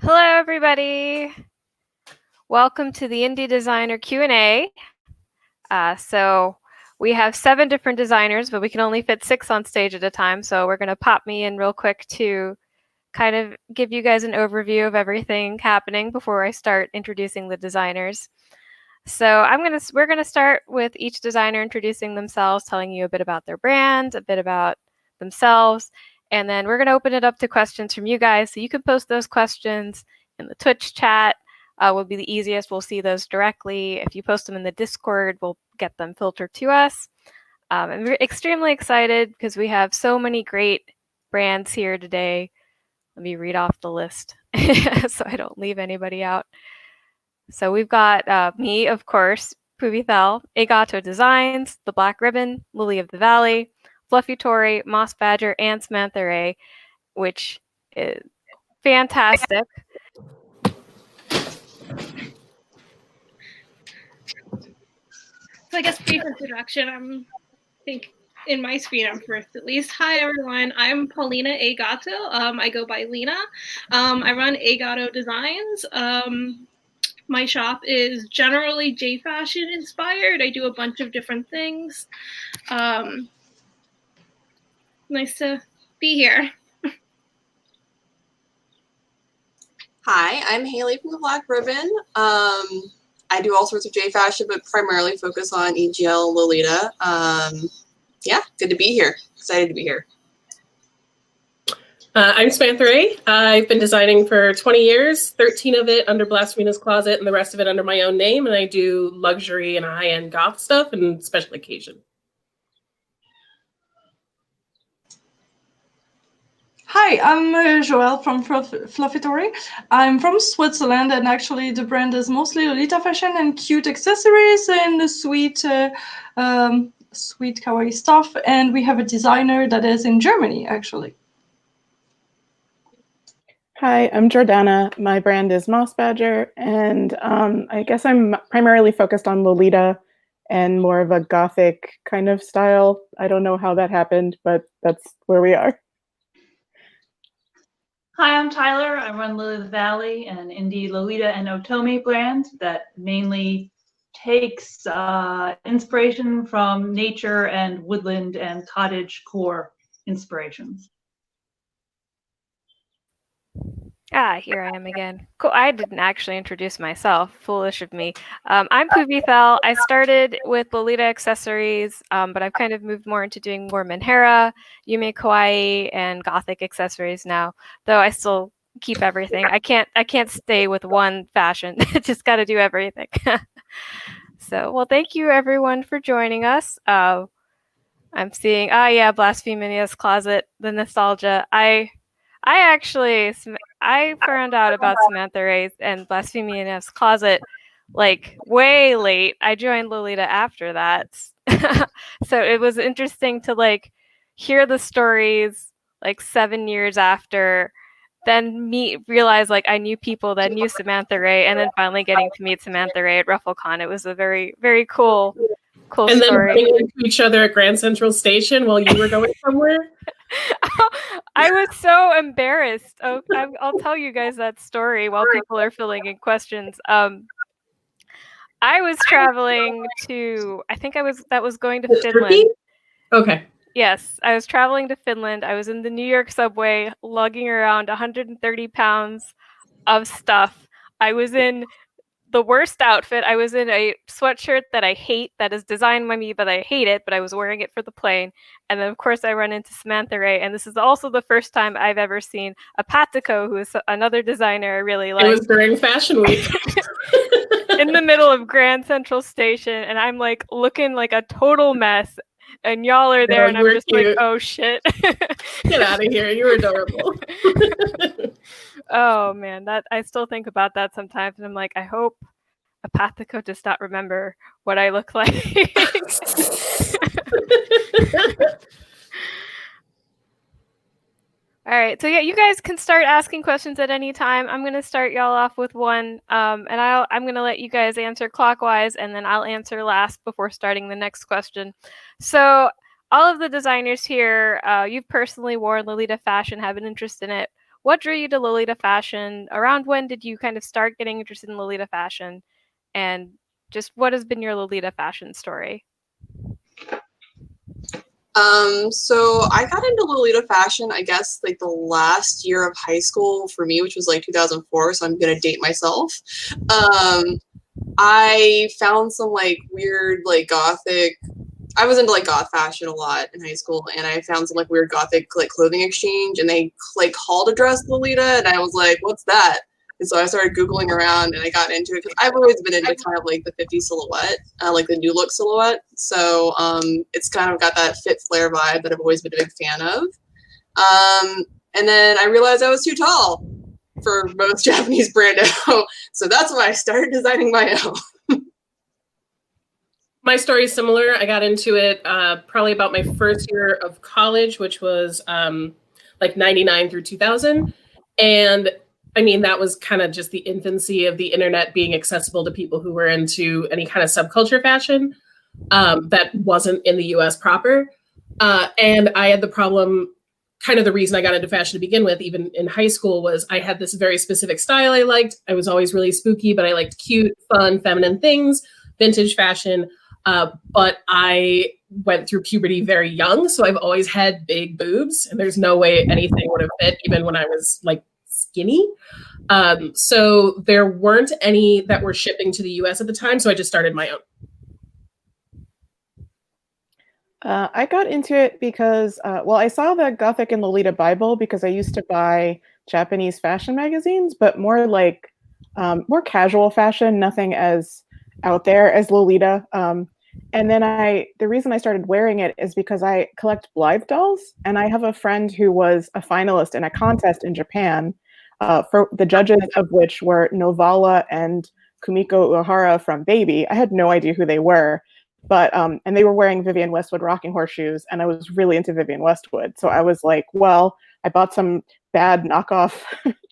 Hello, everybody. Welcome to the Indie Designer Q&A. So we have 7 different designers, but we can only fit 6 on stage at a time. So we're going to pop me in real quick to kind of give you guys an overview of everything happening before I start introducing the designers. So we're going to start with each designer introducing themselves, telling you a bit about their brand, a bit about themselves, and then we're going to open it up to questions from you guys. So you can post those questions in the Twitch chat. Will be the easiest. We'll see those directly. If you post them in the Discord, we'll get them filtered to us. And we're extremely excited because we have so many great brands here today. Let me read off the list so I don't leave anybody out. So we've got me, of course, Puvithel, A.Gato Designs, The Black Ribbon, Lily of the Valley, Fluffy Tori, Mossbadger, and Samantha Rei, which is fantastic. So I guess brief introduction. I think in my screen I'm first at least. Hi everyone, I'm Paulina A.Gato. I go by Lena. I run A.Gato Designs. My shop is generally JFashion inspired. I do a bunch of different things. Nice to be here. Hi, I'm Haley from The Black Ribbon. I do all sorts of JFashion, but primarily focus on EGL and Lolita. Yeah, good to be here. Excited to be here. I'm Samantha Rei. I've been designing for 20 years, 13 of it under Blasphemina's Closet and the rest of it under my own name. And I do luxury and high-end goth stuff and special occasion. Hi, I'm Joelle from Fluffy Tori. I'm from Switzerland, and actually the brand is mostly Lolita fashion and cute accessories and the sweet kawaii stuff. And we have a designer that is in Germany, actually. Hi, I'm Jordana. My brand is Mossbadger, and I guess I'm primarily focused on Lolita and more of a gothic kind of style. I don't know how that happened, but that's where we are. Hi, I'm Tyler. I run Lily of the Valley, an indie Lolita and Otome brand that mainly takes inspiration from nature and woodland and cottage core inspirations. Here I am again. Cool. I didn't actually introduce myself. Foolish of me. I'm Puvithel. I started with Lolita accessories, but I've kind of moved more into doing more Menhera, Yume Kawaii, and Gothic accessories now. Though I still keep everything. I can't stay with one fashion. Just got to do everything. So, well, thank you everyone for joining us. I'm seeing. Yeah, Blasphemina's Closet. The nostalgia. I found out about Samantha Rei and Blasphemina's Closet like way late. I joined Lolita after that. So it was interesting to like hear the stories like 7 years after, then realize like I knew people that knew Samantha Rei, and then finally getting to meet Samantha Rei at RuffleCon. It was a very, very cool and story. Then running into each other at Grand Central Station while you were going somewhere. I was so embarrassed. I'll tell you guys that story while people are filling in questions. I was traveling to, that was going to Finland. Turkey? Okay. Yes, I was traveling to Finland. I was in the New York subway, lugging around 130 pounds of stuff. I was in the worst outfit. I was in a sweatshirt that I hate, that is designed by me, but I hate it, but I was wearing it for the plane. And then, of course, I run into Samantha Rei, and this is also the first time I've ever seen a Patico, who is another designer I really like. It was during Fashion Week. In the middle of Grand Central Station, and I'm like looking like a total mess. And y'all are there, and I'm just cute. Like, oh shit. Get out of here. You're adorable. Oh man, I still think about that sometimes, and I'm like, I hope Apathico does not remember what I look like. All right, so yeah, you guys can start asking questions at any time. I'm going to start y'all off with one, and I'm going to let you guys answer clockwise, and then I'll answer last before starting the next question. So all of the designers here, you've personally worn Lolita fashion, have an interest in it. what drew you to Lolita fashion? Around when did you kind of start getting interested in Lolita fashion? And just what has been your Lolita fashion story? So I got into Lolita fashion, I guess, like the last year of high school for me, which was like 2004, so I'm gonna date myself. I found some like weird like gothic, I was into like goth fashion a lot in high school, and I found some like weird gothic like clothing exchange, and they like called a dress Lolita, and I was like, what's that? And so I started Googling around, and I got into it because I've always been into kind of like the 50s silhouette, like the new look silhouette. So it's kind of got that fit flare vibe that I've always been a big fan of. And then I realized I was too tall for most Japanese brando, so that's why I started designing my own. My story is similar. I got into it probably about my first year of college, which was like 99 through 2000. And I mean, that was kind of just the infancy of the internet being accessible to people who were into any kind of subculture fashion that wasn't in the US proper. And I had the problem, kind of the reason I got into fashion to begin with, even in high school, was I had this very specific style I liked. I was always really spooky, but I liked cute, fun, feminine things, vintage fashion. But I went through puberty very young, so I've always had big boobs, and there's no way anything would have fit, even when I was like skinny. So there weren't any that were shipping to the US at the time, so I just started my own. I got into it because, well, I saw the Gothic and Lolita Bible because I used to buy Japanese fashion magazines, but more like more casual fashion, nothing as out there as Lolita. And then the reason I started wearing it is because I collect Blythe dolls, and I have a friend who was a finalist in a contest in Japan, for the judges of which were Novala and Kumiko Uehara from Baby. I had no idea who they were, but and they were wearing Vivienne Westwood rocking horseshoes, and I was really into Vivienne Westwood. So I was like, well, I bought some bad knockoff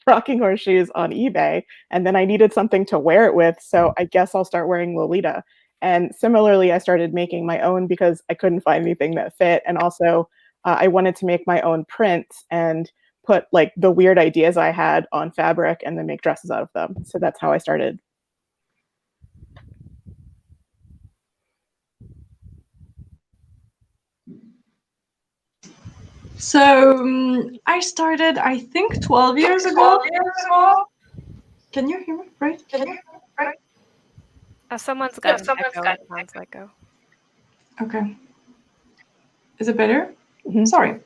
rocking horseshoes on eBay, and then I needed something to wear it with, so I guess I'll start wearing Lolita. And similarly, I started making my own because I couldn't find anything that fit, and also I wanted to make my own prints and put like the weird ideas I had on fabric and then make dresses out of them. So that's how I started. So I started, I think, 12 years ago. Can you hear me? Right? Someone's got an echo. It sounds like Okay. Is it better? Mm-hmm. Sorry.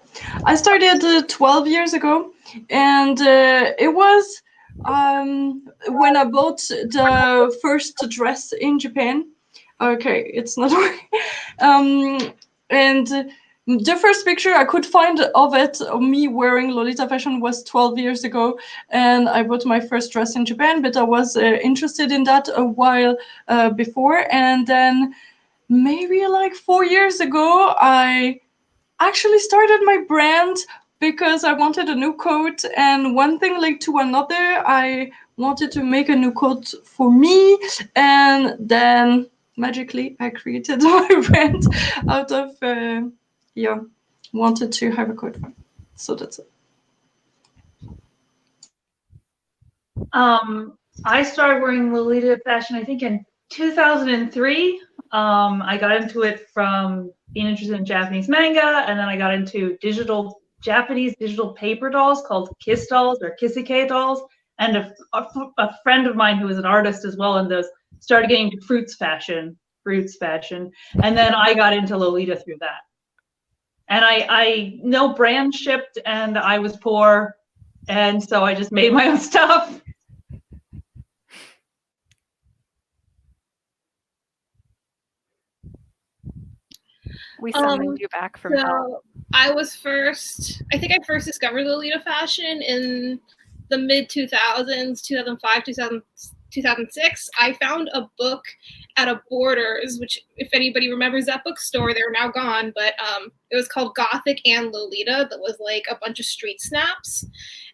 I started 12 years ago, and it was when I bought the first dress in Japan. Okay, it's not working. And the first picture I could find of it, of me wearing Lolita fashion, was 12 years ago, and I bought my first dress in Japan, but I was interested in that a while before, and then maybe like 4 years ago, I actually started my brand because I wanted a new coat, and one thing led to another. I wanted to make a new coat for me, and then magically I created my brand out of wanted to have a coat. So that's it. I started wearing Lolita fashion, I think, in 2003. I got into it from being interested in Japanese manga, and then I got into Japanese digital paper dolls called Kiss dolls or Kissike dolls. And a friend of mine who was an artist as well in those started getting into fruits fashion. And then I got into Lolita through that. And I no brand shipped, and I was poor, and so I just made my own stuff. we summoned you back from hell. I think I first discovered Lolita fashion in the mid 2000s, 2005, 2006. I found a book at a Borders, which, if anybody remembers that bookstore, they're now gone, but it was called Gothic and Lolita, that was like a bunch of street snaps.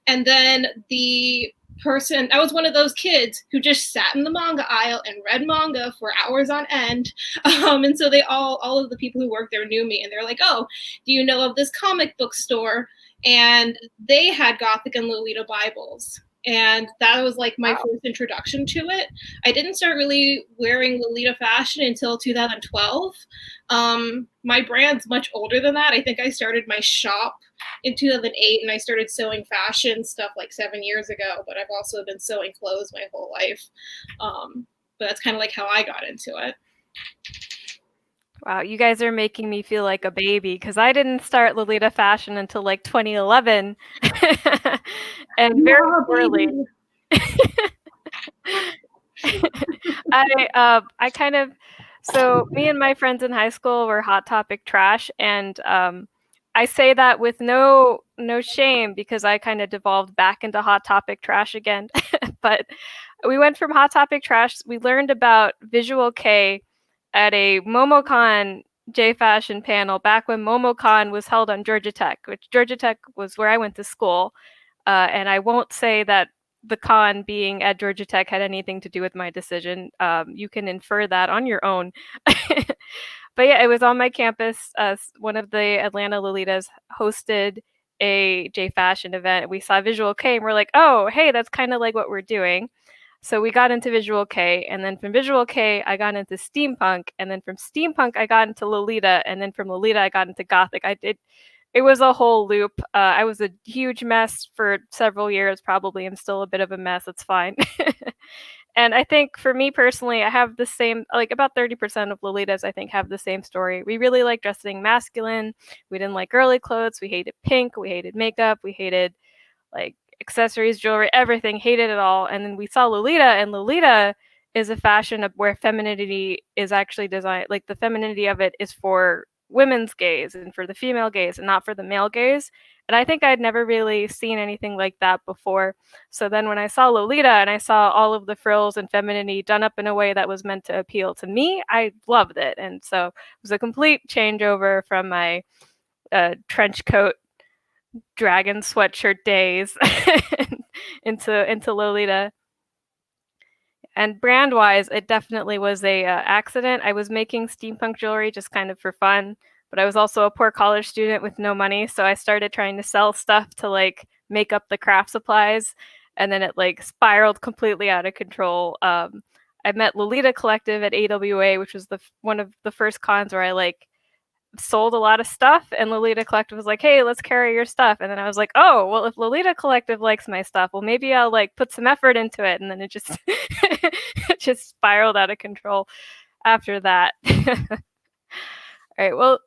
And then I was one of those kids who just sat in the manga aisle and read manga for hours on end. And so all of the people who worked there knew me, and they're like, oh, do you know of this comic book store and they had Gothic and Lolita Bibles. And that was like my first introduction to it. I didn't start really wearing Lolita fashion until 2012. My brand's much older than that. I think I started my shop in 2008, and I started sewing fashion stuff like 7 years ago, but I've also been sewing clothes my whole life. But that's kind of like how I got into it. Wow, you guys are making me feel like a baby because I didn't start Lolita fashion until like 2011, and very poorly. I kind of, so me and my friends in high school were Hot Topic trash, and I say that with no shame because I kind of devolved back into Hot Topic trash again. But we went from Hot Topic trash. We learned about Visual K at a MomoCon JFashion panel back when MomoCon was held on Georgia Tech, which Georgia Tech was where I went to school. And I won't say that the con being at Georgia Tech had anything to do with my decision. You can infer that on your own. But yeah, it was on my campus. One of the Atlanta Lolitas hosted a JFashion event. We saw Visual K and we're like, oh, hey, that's kind of like what we're doing. So we got into Visual K, and then from Visual K, I got into steampunk, and then from steampunk, I got into Lolita, and then from Lolita, I got into Gothic. It was a whole loop. I was a huge mess for several years, probably. I'm still a bit of a mess. It's fine. And I think for me personally, I have the same, like about 30% of Lolitas, I think, have the same story. We really like dressing masculine. We didn't like girly clothes. We hated pink. We hated makeup. We hated like accessories, jewelry, everything, hated it all. And then we saw Lolita, and Lolita is a fashion of where femininity is actually designed, like the femininity of it is for women's gaze and for the female gaze and not for the male gaze. And I think I'd never really seen anything like that before. So then when I saw Lolita and I saw all of the frills and femininity done up in a way that was meant to appeal to me, I loved it. And so it was a complete changeover from my trench coat dragon sweatshirt days into Lolita. And brand wise, it definitely was a accident. I was making steampunk jewelry just kind of for fun, but I was also a poor college student with no money, so I started trying to sell stuff to like make up the craft supplies, and then it like spiraled completely out of control. I met Lolita Collective at AWA, which was one of the first cons where I like sold a lot of stuff, and Lolita Collective was like, hey, let's carry your stuff. And then I was like, oh, well, if Lolita Collective likes my stuff, well, maybe I'll like put some effort into it. And then it just it just spiraled out of control after that. All right, well,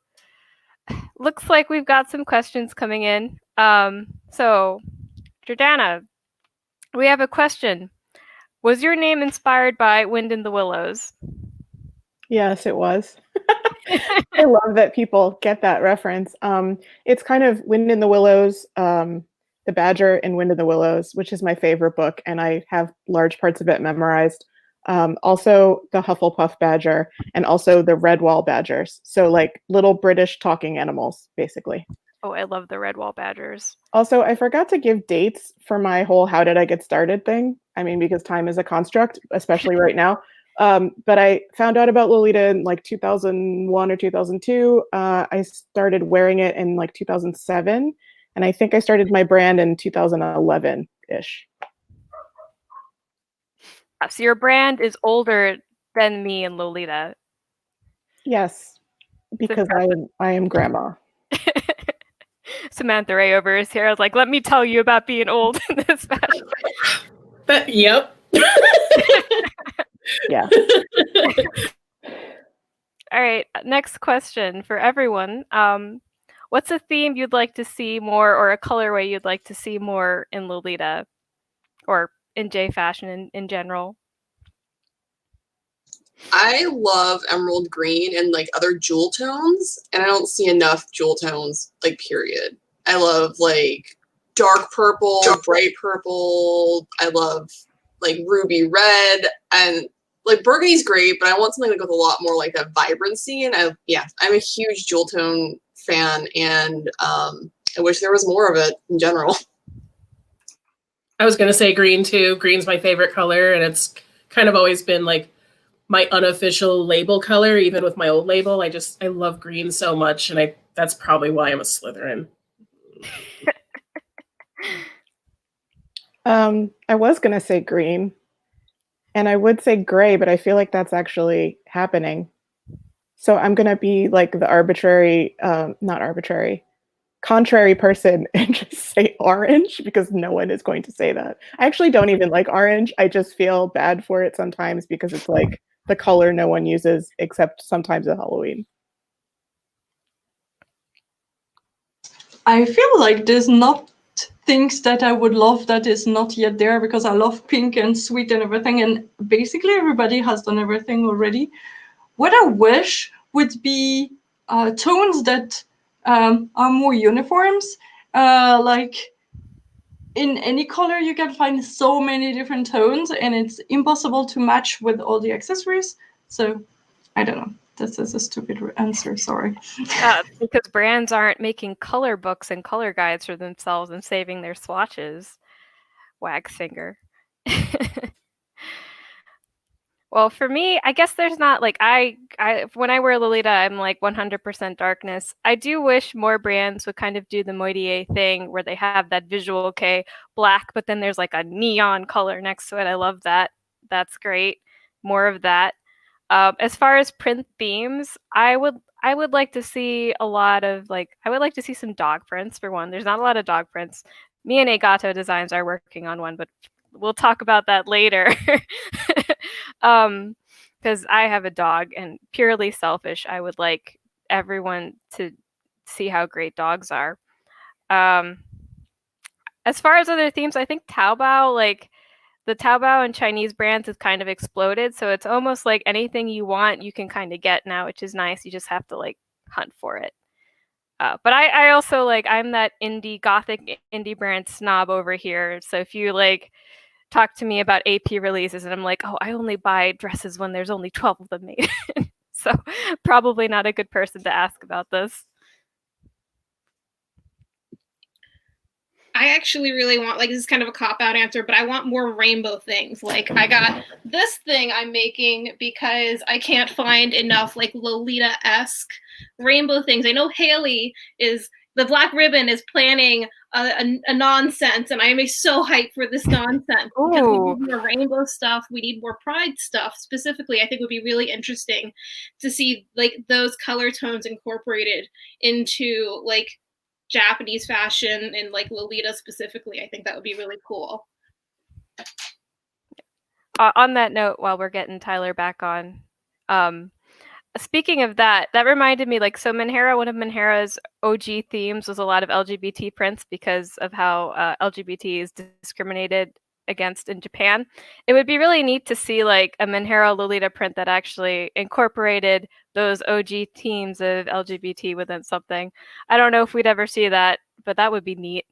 looks like we've got some questions coming in. So Jordana, we have a question. Was your name inspired by Wind in the Willows? Yes, it was. I love that people get that reference. It's kind of Wind in the Willows, The Badger and Wind in the Willows, which is my favorite book, and I have large parts of it memorized. Also the Hufflepuff Badger, and also the Redwall Badgers. So like little British talking animals, basically. Oh, I love the Redwall Badgers. Also, I forgot to give dates for my whole how did I get started thing. I mean, because time is a construct, especially right now. But I found out about Lolita in like 2001 or 2002. I started wearing it in like 2007. And I think I started my brand in 2011-ish. So your brand is older than me and Lolita. Yes, because I am grandma. Samantha Rei over his here. I was like, let me tell you about being old in this fashion. Yep. Yeah. All right. Next question for everyone. What's a theme you'd like to see more, or a colorway you'd like to see more in Lolita, or in JFashion in general? I love emerald green and like other jewel tones, and I don't see enough jewel tones, like, period. I love like dark purple, bright purple. I love like ruby red, and like burgundy's great, but I want something like with a lot more like that vibrancy. And I'm a huge jewel tone fan, and I wish there was more of it in general. I was gonna say green too. Green's my favorite color, and it's kind of always been like my unofficial label color, even with my old label. I love green so much, and that's probably why I'm a Slytherin. I was gonna say green, and I would say gray, but I feel like that's actually happening. So I'm gonna be like the arbitrary, not arbitrary, contrary person and just say orange because no one is going to say that. I actually don't even like orange. I just feel bad for it sometimes because it's like the color no one uses except sometimes at Halloween. I feel like there's not things that I would love that is not yet there because I love pink and sweet and everything, and basically everybody has done everything already. What I wish would be tones that are more uniforms. Like in any color, you can find so many different tones, and it's impossible to match with all the accessories. So I don't know. This is a stupid answer. Sorry. Because brands aren't making color books and color guides for themselves and saving their swatches. Wag finger. Well, for me, I guess there's not like I when I wear Lolita, I'm like 100% darkness. I do wish more brands would kind of do the Moitié thing where they have that visual, okay, black, but then there's like a neon color next to it. I love that. That's great. More of that. As far as print themes, I would like to see a lot of like I would like to see some dog prints for one. There's not a lot of dog prints. Me and A.Gato Designs are working on one, but we'll talk about that later. Because I have a dog, and purely selfish, I would like everyone to see how great dogs are. As far as other themes, I think Taobao, like the Taobao and Chinese brands have kind of exploded. So it's almost like anything you want, you can kind of get now, which is nice. You just have to like hunt for it. But I also like, I'm that indie gothic indie brand snob over here. So if you like talk to me about AP releases and I'm like, oh, I only buy dresses when there's only 12 of them made. So probably not a good person to ask about this. I actually really want, like, this is kind of a cop-out answer, but I want more rainbow things. Like, I got this thing I'm making because I can't find enough, like, Lolita-esque rainbow things. I know Haley is, the Black Ribbon is planning a nonsense, and I am so hyped for this nonsense. Because we need more rainbow stuff, we need more pride stuff. Specifically, I think it would be really interesting to see, like, those color tones incorporated into, like, Japanese fashion and like Lolita specifically. I think that would be really cool. On that note, while we're getting Tyler back on, speaking of that, that reminded me, like, so Menhera, one of Menhera's OG themes was a lot of LGBT prints because of how LGBT is discriminated against in Japan. It would be really neat to see like a Menhera Lolita print that actually incorporated those OG themes of LGBT within something. I don't know if we'd ever see that, but that would be neat.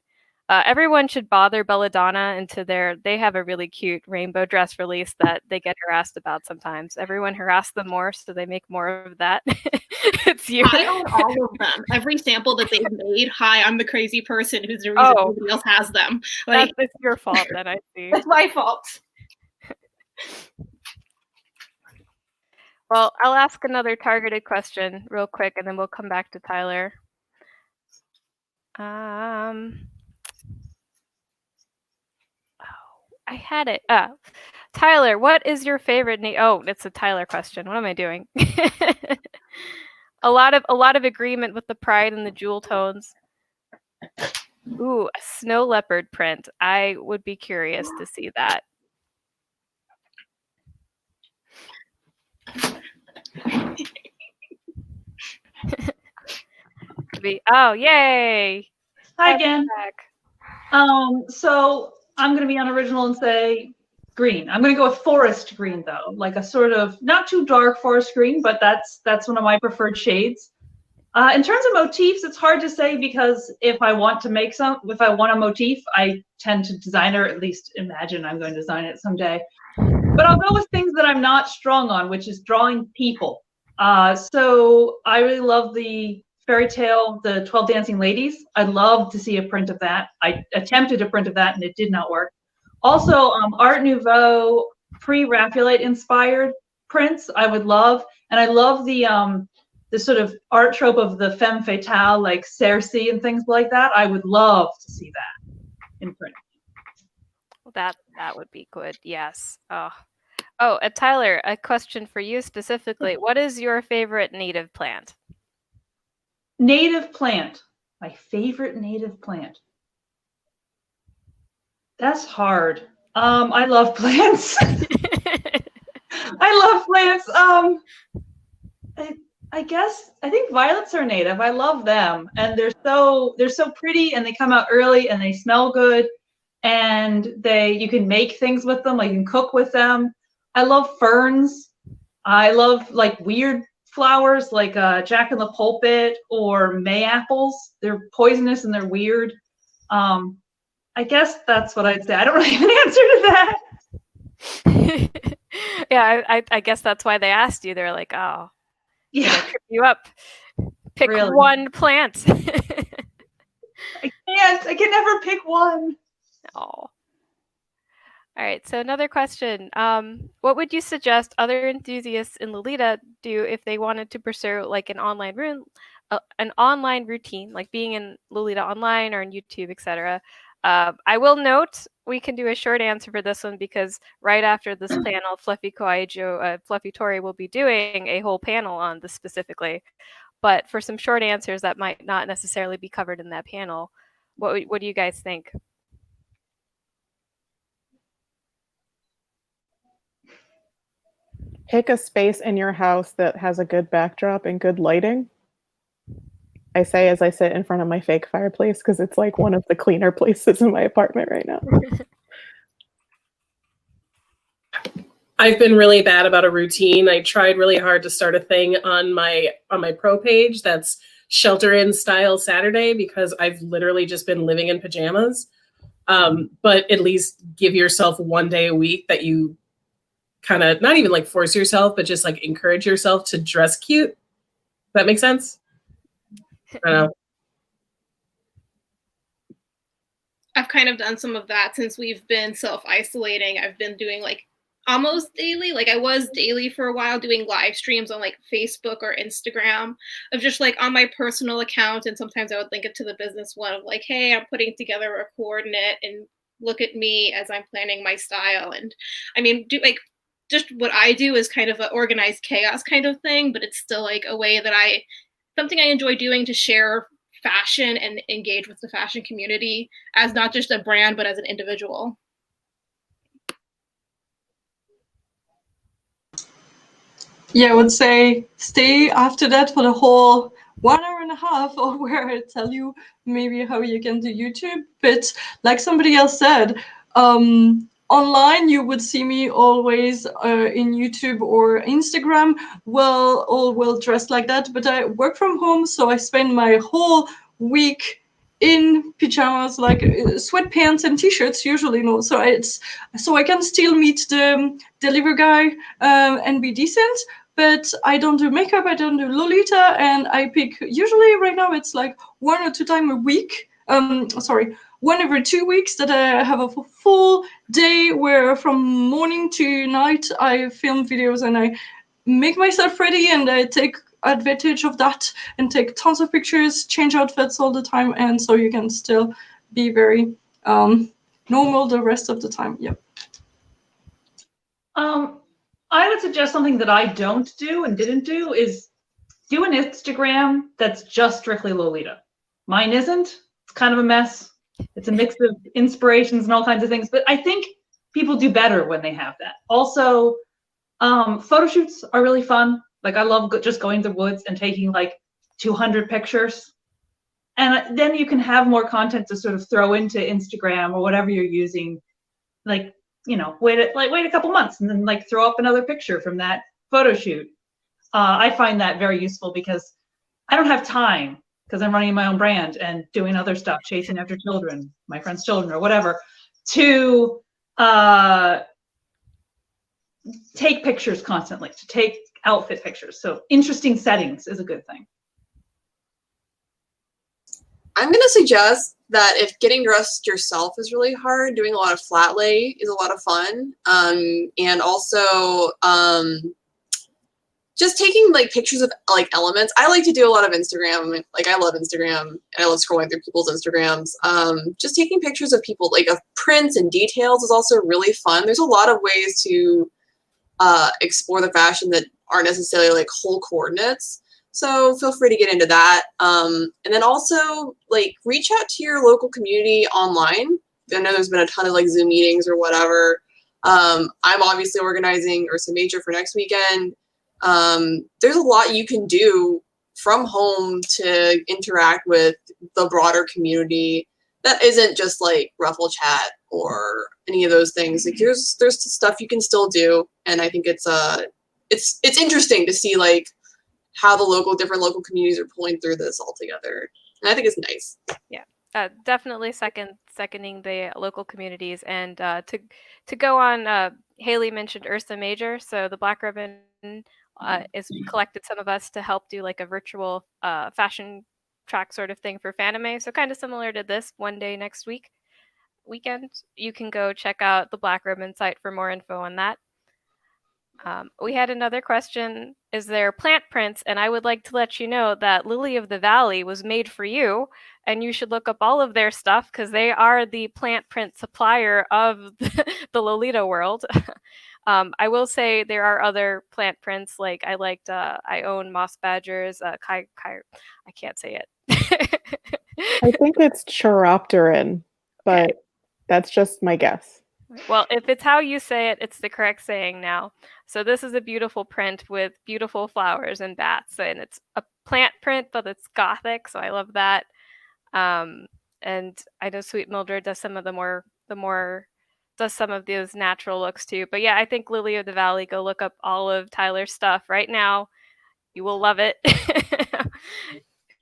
Everyone should bother Belladonna into they have a really cute rainbow dress release that they get harassed about sometimes. Everyone harass them more, so they make more of that. It's you. I own all of them. Every sample that they've made. Hi, I'm the crazy person who's the reason nobody else has them. Like, it's your fault then, I see. It's my fault. Well, I'll ask another targeted question real quick, and then we'll come back to Tyler. I had it. Tyler, what is your favorite name? Oh, it's a Tyler question. What am I doing? a lot of agreement with the pride and the jewel tones. Ooh, a snow leopard print. I would be curious to see that. Oh, yay! Hi again. So I'm going to be unoriginal and say green. I'm going to go with forest green though, like a sort of not too dark forest green, but that's one of my preferred shades. In terms of motifs, it's hard to say because if I want a motif, I tend to design or at least imagine I'm going to design it someday. But I'll go with things that I'm not strong on, which is drawing people. So I really love the fairy tale, the 12 Dancing Ladies. I'd love to see a print of that. I attempted a print of that and it did not work. Also, Art Nouveau, pre-Raphaelite inspired prints I would love. And I love the sort of art trope of the femme fatale, like Cersei and things like that. I would love to see that in print. Well, that would be good. Yes. Oh, Tyler, a question for you specifically. What is your favorite native plant? Native plant. My favorite native plant. That's hard. I love plants. I love plants. I think violets are native. I love them, and they're so pretty, and they come out early, and they smell good, and you can make things with them. Like you can cook with them. I love ferns. I love like weird flowers, like Jack in the Pulpit or May apples. They're poisonous and they're weird. I guess that's what I'd say. I don't really have an answer to that. Yeah, I guess that's why they asked you. They're like, oh, Yeah, trip you up. Pick Really? one plant. I can't. I can never pick one. Oh. All right, so another question. What would you suggest other enthusiasts in Lolita do if they wanted to pursue like an online routine, like being in Lolita online or on YouTube, etc.? I will note we can do a short answer for this one because right after this panel, Fluffy Tori will be doing a whole panel on this specifically. But for some short answers that might not necessarily be covered in that panel, what do you guys think? Pick a space in your house that has a good backdrop and good lighting. I say as I sit in front of my fake fireplace because it's like one of the cleaner places in my apartment right now. I've been really bad about a routine. I tried really hard to start a thing on my pro page that's shelter in style Saturday because I've literally just been living in pajamas. But at least give yourself one day a week that you kind of not even like force yourself, but just like encourage yourself to dress cute. Does that make sense? I don't know. I've kind of done some of that since we've been self-isolating. I've been doing like almost daily, like I was daily for a while doing live streams on like Facebook or Instagram of just like on my personal account, and sometimes I would link it to the business one of like, hey, I'm putting together a coordinate and look at me as I'm planning my style. And I mean, just what I do is kind of an organized chaos kind of thing, but it's still like a way that something I enjoy doing to share fashion and engage with the fashion community as not just a brand, but as an individual. Yeah, I would say stay after that for the whole 1 hour and a half, or where I tell you maybe how you can do YouTube. But like somebody else said, online you would see me always in YouTube or Instagram, all well dressed like that. But I work from home, so I spend my whole week in pajamas, like sweatpants and t-shirts usually. No, so I can still meet the delivery guy and be decent. But I don't do makeup, I don't do Lolita, and I pick, usually right now it's like 1 or 2 times a week, 1 every 2 weeks that I have a full day where from morning to night I film videos and I make myself ready, and I take advantage of that and take tons of pictures, change outfits all the time, and so you can still be very normal the rest of the time. Yep. I would suggest something that I don't do and didn't do is do an Instagram that's just strictly Lolita. Mine isn't. It's kind of a mess. It's a mix of inspirations and all kinds of things, but I think people do better when they have that. Also, photo shoots are really fun. Like I love just going to the woods and taking like 200 pictures. And then you can have more content to sort of throw into Instagram or whatever you're using. Like, you know, wait a couple months and then like throw up another picture from that photo shoot. I find that very useful because I don't have time because I'm running my own brand and doing other stuff, chasing after children, my friends' children or whatever, to take pictures constantly, to take outfit pictures. So interesting settings is a good thing. I'm going to suggest that if getting dressed yourself is really hard, doing a lot of flat lay is a lot of fun. And also just taking like pictures of like elements. I like to do a lot of Instagram. Like I love Instagram and I love scrolling through people's Instagrams. Just taking pictures of people, like of prints and details, is also really fun. There's a lot of ways to explore the fashion that aren't necessarily like whole coordinates. So feel free to get into that. And then also like reach out to your local community online. I know there's been a ton of like Zoom meetings or whatever. I'm obviously organizing Ursa Major for next weekend. There's a lot you can do from home to interact with the broader community that isn't just like Ruffle Chat or any of those things. Like there's stuff you can still do, and I think it's interesting to see like how the different local communities are pulling through this all together, and I think it's nice. Yeah. Definitely seconding the local communities, and to go on. Haley mentioned Ursa Major, so the Black Ribbon is collected some of us to help do like a virtual fashion track sort of thing for Fanime. So kind of similar to this. One day next weekend, you can go check out the Black Ribbon site for more info on that. We had another question. Is there plant prints? And I would like to let you know that Lily of the Valley was made for you, and you should look up all of their stuff because they are the plant print supplier of the Lolita world. I will say there are other plant prints. Like I own Mossbadger's I can't say it. I think it's Chiropteran, but that's just my guess. Well, if it's how you say it, it's the correct saying now. So this is a beautiful print with beautiful flowers and bats, and it's a plant print, but it's gothic, so I love that. And I know Sweet Mildred does some of does some of those natural looks too. But yeah, I think Lily of the Valley, go look up all of Tyler's stuff right now. You will love it.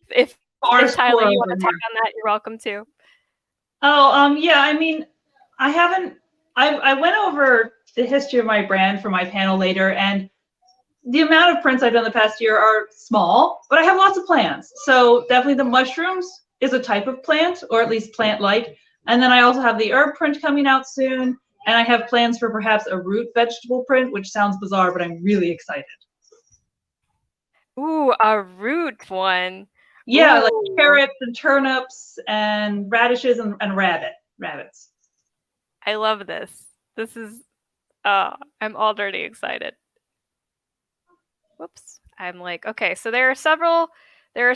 if Tyler, you want to talk on that, you're welcome to. Oh, yeah. I mean, I went over the history of my brand for my panel later, and the amount of prints I've done the past year are small, but I have lots of plants. So definitely the mushrooms is a type of plant, or at least plant-like. And then I also have the herb print coming out soon, and I have plans for perhaps a root vegetable print, which sounds bizarre, but I'm really excited. Ooh, a root one. Yeah, Ooh. like carrots and turnips and radishes and rabbits. I love this. This is, I'm already excited. Whoops. I'm like, okay, so there are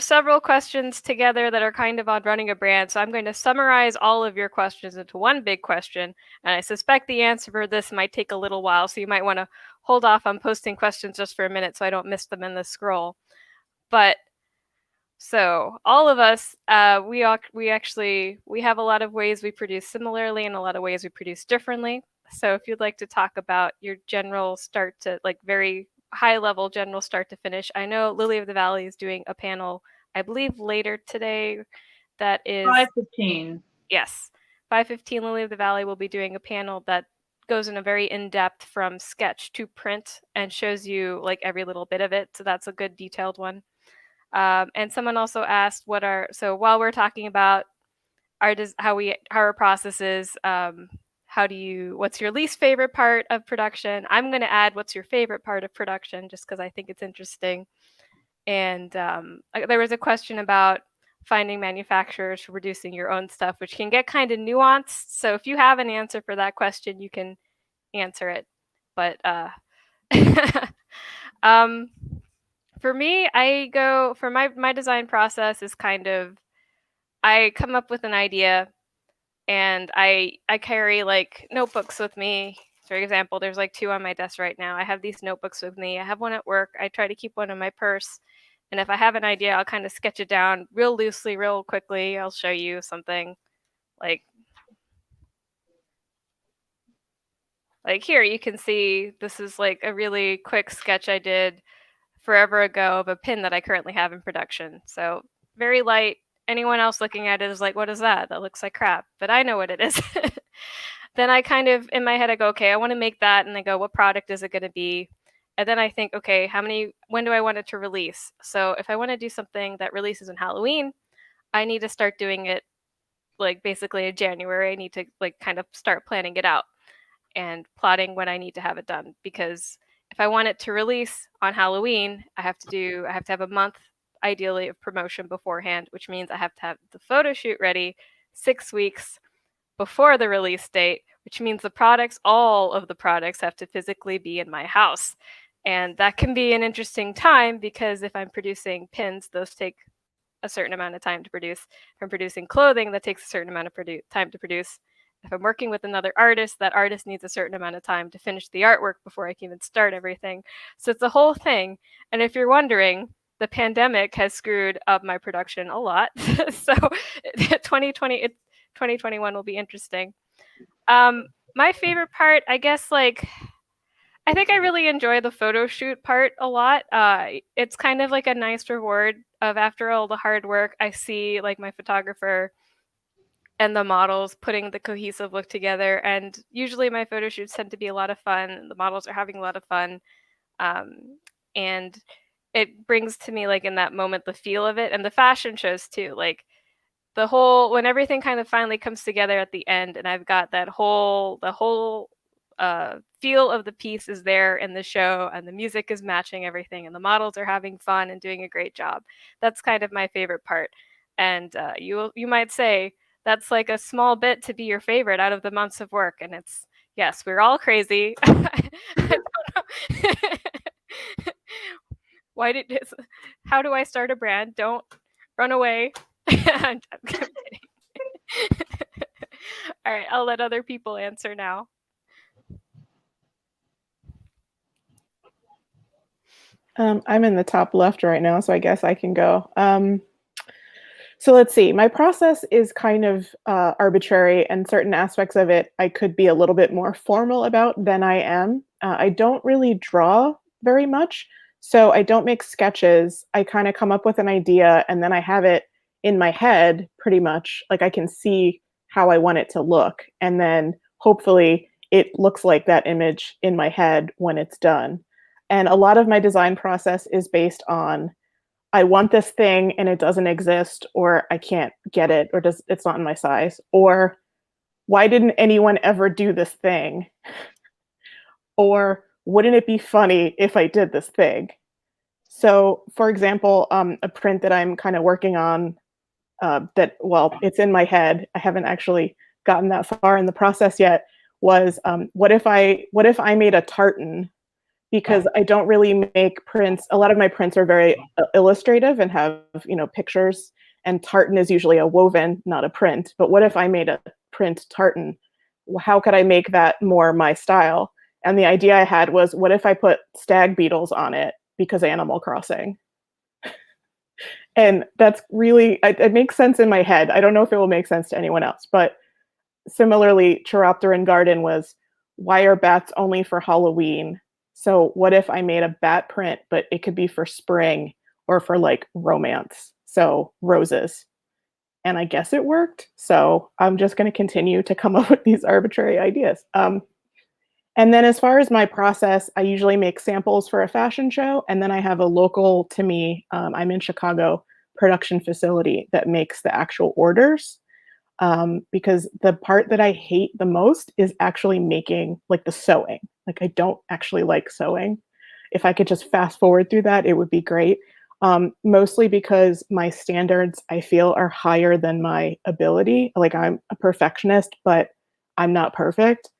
several questions together that are kind of on running a brand. So I'm going to summarize all of your questions into one big question. And I suspect the answer for this might take a little while. So you might want to hold off on posting questions just for a minute so I don't miss them in the scroll. But so all of us, we have a lot of ways we produce similarly and a lot of ways we produce differently. So if you'd like to talk about your general start to like very high level general start to finish, I know Lily of the Valley is doing a panel, I believe later today. That is 5:15. Yes, 5:15. Lily of the Valley will be doing a panel that goes in a very in-depth from sketch to print and shows you like every little bit of it. So that's a good detailed one. And someone also asked so while we're talking about how our process is, what's your least favorite part of production? I'm going to add what's your favorite part of production just because I think it's interesting. And there was a question about finding manufacturers for producing your own stuff, which can get kind of nuanced. So if you have an answer for that question, you can answer it. But for me, my design process is kind of, I come up with an idea and I carry like notebooks with me. For example, there's like 2 on my desk right now. I have these notebooks with me. I have one at work. I try to keep one in my purse. And if I have an idea, I'll kind of sketch it down real loosely, real quickly. I'll show you something like here, you can see this is like a really quick sketch I did forever ago of a pin that I currently have in production. So very light. Anyone else looking at it is like, what is that? That looks like crap. But I know what it is. Then I kind of, in my head, I go, okay, I want to make that. And I go, what product is it going to be? And then I think, okay, when do I want it to release? So if I want to do something that releases in Halloween, I need to start doing it like basically in January. I need to like kind of start planning it out and plotting when I need to have it done, because if I want it to release on Halloween, I have to have a month ideally of promotion beforehand, which means I have to have the photo shoot ready 6 weeks before the release date, which means all of the products have to physically be in my house. And that can be an interesting time because if I'm producing pins, those take a certain amount of time to produce. If I'm producing clothing, that takes a certain amount of time to produce. If I'm working with another artist, that artist needs a certain amount of time to finish the artwork before I can even start everything. So it's a whole thing. And if you're wondering, the pandemic has screwed up my production a lot. So 2021 will be interesting. My favorite part, I guess, I think I really enjoy the photo shoot part a lot. It's kind of like a nice reward of after all the hard work, I see like my photographer and the models putting the cohesive look together. And usually my photo shoots tend to be a lot of fun. The models are having a lot of fun. And it brings to me, like in that moment, the feel of it, and the fashion shows too. Like when everything kind of finally comes together at the end, and I've got the whole feel of the piece is there in the show, and the music is matching everything, and the models are having fun and doing a great job. That's kind of my favorite part. And you might say that's like a small bit to be your favorite out of the months of work, and it's yes, we're all crazy. I don't know. How do I start a brand? Don't run away. I'm kidding. All right, I'll let other people answer now. I'm in the top left right now, so I guess I can go. So let's see. My process is kind of arbitrary, and certain aspects of it I could be a little bit more formal about than I am. I don't really draw very much, so I don't make sketches. I kind of come up with an idea, and then I have it in my head pretty much. Like I can see how I want it to look, and then hopefully it looks like that image in my head when it's done. And a lot of my design process is based on I want this thing and it doesn't exist, or I can't get it, or it's not in my size, or why didn't anyone ever do this thing? Or wouldn't it be funny if I did this thing? So, for example, a print that I'm kind of working on it's in my head. I haven't actually gotten that far in the process yet. Was what if I made a tartan? Because I don't really make prints. A lot of my prints are very illustrative and have, pictures, and tartan is usually a woven, not a print. But what if I made a print tartan? How could I make that more my style? And the idea I had was, what if I put stag beetles on it because Animal Crossing? And that's really, it makes sense in my head. I don't know if it will make sense to anyone else, but similarly, Chiropteran Garden was, why are bats only for Halloween? So what if I made a bat print, but it could be for spring or for like romance? So roses. And I guess it worked. So I'm just going to continue to come up with these arbitrary ideas. And then as far as my process, I usually make samples for a fashion show. And then I have a local to me, I'm in Chicago, production facility that makes the actual orders. Because the part that I hate the most is actually making like the sewing. Like I don't actually like sewing. If I could just fast forward through that, it would be great. Mostly because my standards, I feel, are higher than my ability. Like I'm a perfectionist, but I'm not perfect.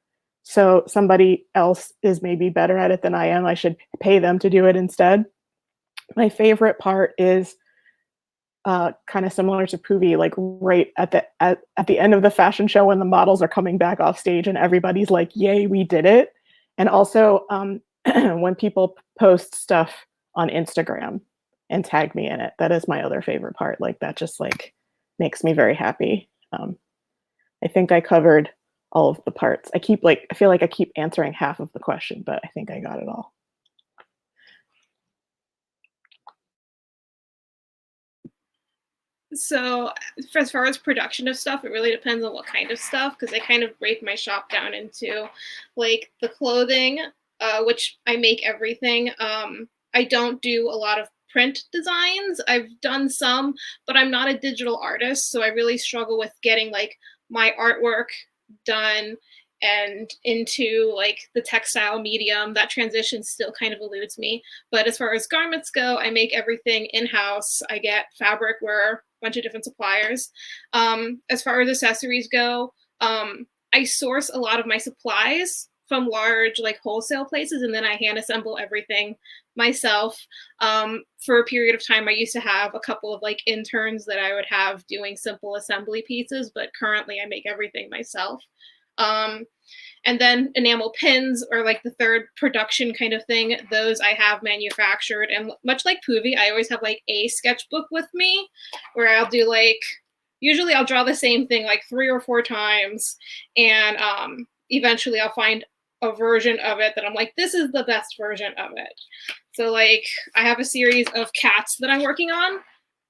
So somebody else is maybe better at it than I am. I should pay them to do it instead. My favorite part is kind of similar to Puvi, like right at the end of the fashion show when the models are coming back off stage and everybody's like, yay, we did it. And also when people post stuff on Instagram and tag me in it, that is my other favorite part. Like that just like makes me very happy. I think I covered all of the parts. I feel like I keep answering half of the question, but I think I got it all. So as far as production of stuff, it really depends on what kind of stuff, because I kind of break my shop down into like the clothing, which I make everything. I don't do a lot of print designs. I've done some, but I'm not a digital artist, so I really struggle with getting like my artwork done and into like the textile medium. That transition still kind of eludes me. But as far as garments go, I make everything in-house. I get fabric where a bunch of different suppliers. As far as accessories go, I source a lot of my supplies from large like wholesale places, and then I hand assemble everything myself. For a period of time, I used to have a couple of like interns that I would have doing simple assembly pieces, but currently I make everything myself. And then enamel pins are like the third production kind of thing. Those I have manufactured, and much like Puvi, I always have like a sketchbook with me where I'll do like, usually I'll draw the same thing like 3 or 4 times, and eventually I'll find a version of it that I'm like, this is the best version of it. So like I have a series of cats that I'm working on,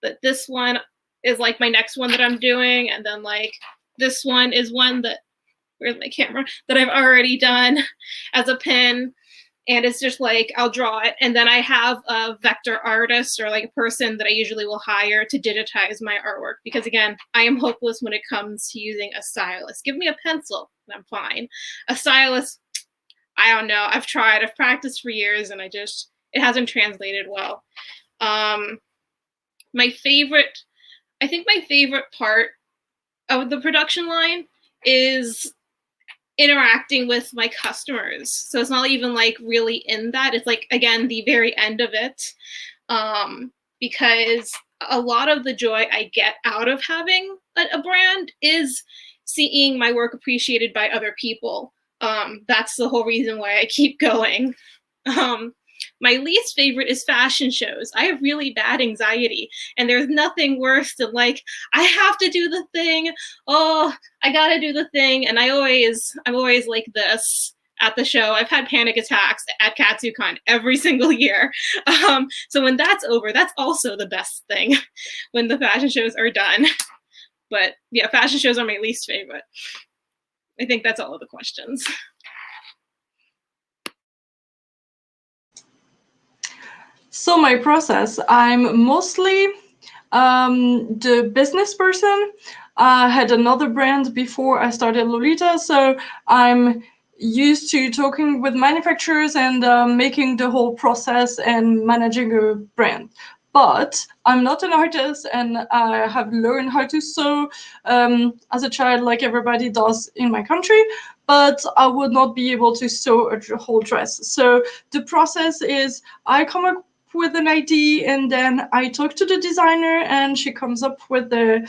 but this one is like my next one that I'm doing, and then like this one is one that, where's my camera, that I've already done as a pin. And it's just like, I'll draw it. And then I have a vector artist or like a person that I usually will hire to digitize my artwork. Because again, I am hopeless when it comes to using a stylus. Give me a pencil and I'm fine. A stylus, I don't know. I've tried, I've practiced for years, and it hasn't translated well. I think my favorite part of the production line is interacting with my customers. So it's not even like really in that. It's like, again, the very end of it. Because a lot of the joy I get out of having a brand is seeing my work appreciated by other people. That's the whole reason why I keep going. My least favorite is fashion shows. I have really bad anxiety, and there's nothing worse than like, I have to do the thing. Oh, I gotta do the thing. And I'm always like this at the show. I've had panic attacks at KatsuCon every single year. So when that's over, that's also the best thing when the fashion shows are done. But yeah, fashion shows are my least favorite. I think that's all of the questions. So my process, I'm mostly the business person. I had another brand before I started Lolita, so I'm used to talking with manufacturers and making the whole process and managing a brand. But I'm not an artist, and I have learned how to sew as a child, like everybody does in my country, but I would not be able to sew a whole dress. So the process is I come up with an idea, and then I talk to the designer, and she comes up with the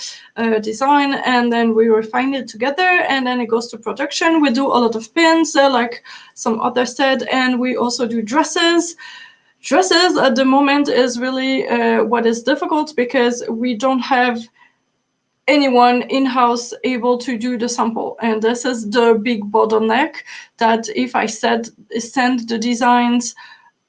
design, and then we refine it together, and then it goes to production. We do a lot of pins, like some others said, and we also do dresses. Dresses at the moment is really what is difficult, because we don't have anyone in-house able to do the sample, and this is the big bottleneck, that if I send the designs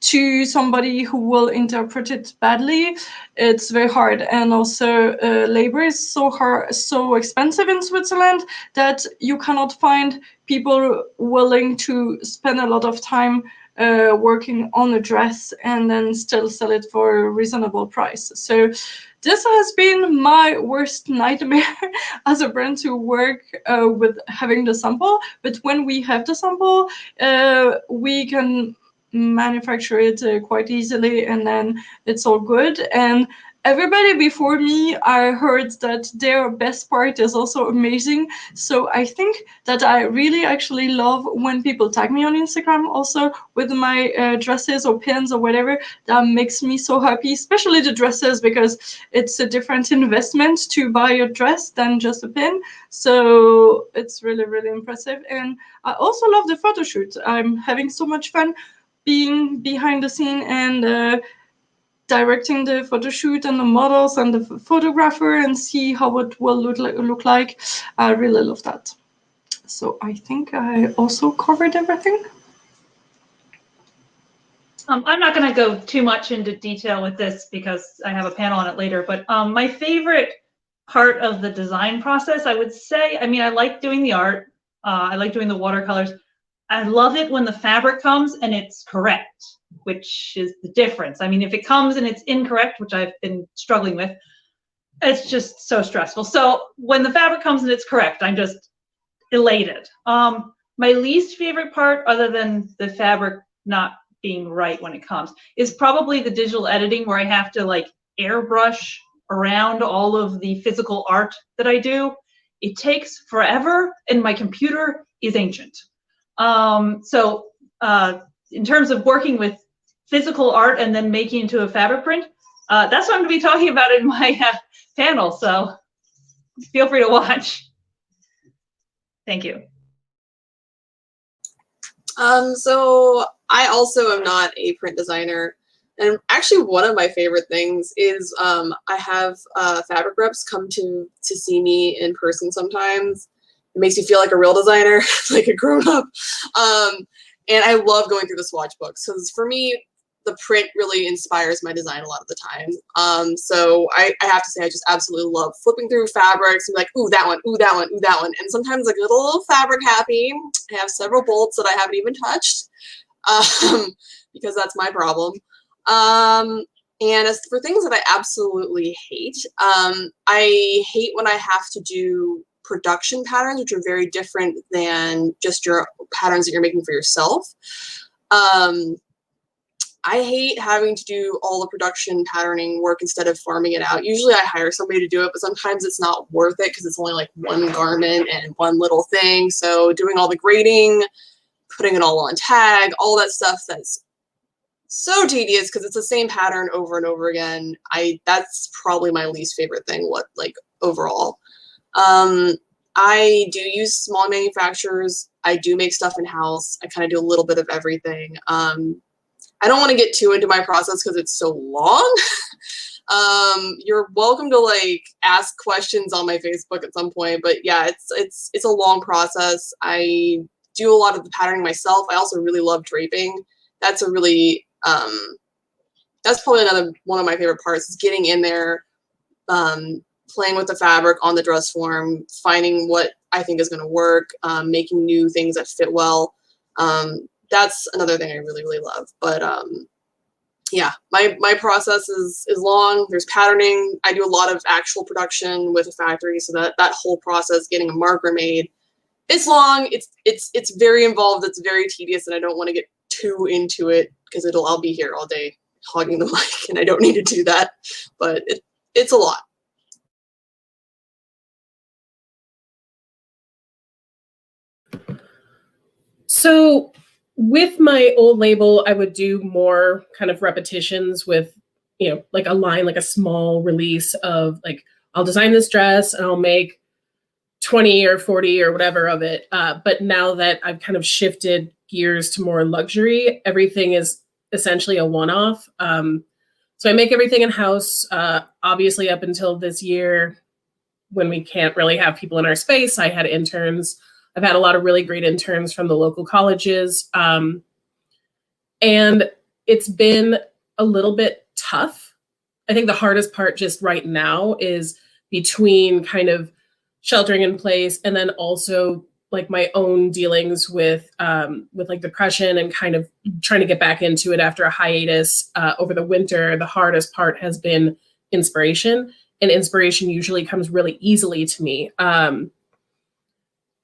to somebody who will interpret it badly, it's very hard. And also labor is so expensive in Switzerland that you cannot find people willing to spend a lot of time working on a dress and then still sell it for a reasonable price. So this has been my worst nightmare as a brand, to work with having the sample. But when we have the sample, we can manufacture it quite easily, and then it's all good. And everybody before me, I heard that their best part is also amazing. So I think that I really actually love when people tag me on Instagram also with my dresses or pins or whatever. That makes me so happy, especially the dresses, because it's a different investment to buy a dress than just a pin. So it's really, really impressive. And I also love the photo shoot. I'm having so much fun being behind the scene and directing the photo shoot and the models and the photographer, and see how it will look like. I really love that. So I think I also covered everything. I'm not going to go too much into detail with this because I have a panel on it later, but my favorite part of the design process, I would say, I mean, I like doing the art. I like doing the watercolors. I love it when the fabric comes and it's correct, which is the difference. I mean, if it comes and it's incorrect, which I've been struggling with, it's just so stressful. So when the fabric comes and it's correct, I'm just elated. my least favorite part, other than the fabric not being right when it comes, is probably the digital editing where I have to like airbrush around all of the physical art that I do. It takes forever, and my computer is ancient. So in terms of working with physical art and then making into a fabric print, that's what I'm going to be talking about in my panel. So feel free to watch. Thank you. So I also am not a print designer. And actually one of my favorite things is I have fabric reps come to see me in person sometimes. It makes you feel like a real designer, like a grown-up. And I love going through the swatch books. So for me, the print really inspires my design a lot of the time. So I have to say I just absolutely love flipping through fabrics and be like, ooh, that one, ooh, that one, ooh, that one. And sometimes I get a little fabric happy. I have several bolts that I haven't even touched because that's my problem. And as for things that I absolutely hate, I hate when I have to do production patterns, which are very different than just your patterns that you're making for yourself. I hate having to do all the production patterning work instead of farming it out. Usually I hire somebody to do it, but sometimes it's not worth it because it's only like one garment and one little thing. So doing all the grading, putting it all on tag, all that stuff, that's so tedious because it's the same pattern over and over again. That's probably my least favorite thing, overall. I do use small manufacturers. I do make stuff in-house. I kind of do a little bit of everything. I don't want to get too into my process because it's so long. You're welcome to like ask questions on my Facebook at some point, but yeah, it's a long process. I do a lot of the patterning myself. I also really love draping. That's a really that's probably another one of my favorite parts, is getting in there, playing with the fabric on the dress form, finding what I think is going to work, making new things that fit well. That's another thing I really, really love. But yeah, my process is long. There's patterning. I do a lot of actual production with a factory, so that whole process, getting a marker made, it's long. It's very involved. It's very tedious, and I don't want to get too into it because I'll be here all day hogging the mic, and I don't need to do that. But it's a lot. So with my old label, I would do more kind of repetitions with, like a line, like a small release of like, I'll design this dress and I'll make 20 or 40 or whatever of it. But now that I've kind of shifted gears to more luxury, everything is essentially a one-off. So I make everything in-house, obviously up until this year when we can't really have people in our space. I had interns. I've had a lot of really great interns from the local colleges. And it's been a little bit tough. I think the hardest part just right now is between kind of sheltering in place and then also like my own dealings with like depression and kind of trying to get back into it after a hiatus over the winter. The hardest part has been inspiration, and inspiration usually comes really easily to me.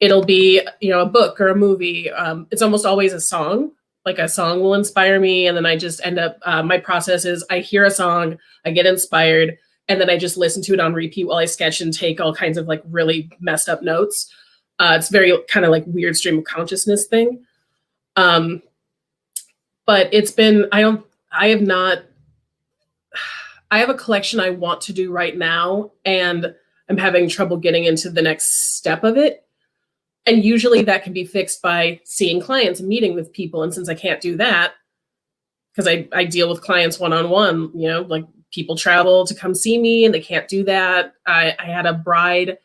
It'll be, a book or a movie. It's almost always a song. Like a song will inspire me, and then I just end up, my process is I hear a song, I get inspired, and then I just listen to it on repeat while I sketch and take all kinds of like really messed up notes. It's very kind of like weird stream of consciousness thing. But it's been, I have a collection I want to do right now, and I'm having trouble getting into the next step of it. And usually that can be fixed by seeing clients and meeting with people. And since I can't do that, because I deal with clients one-on-one, like people travel to come see me and they can't do that. I had a bride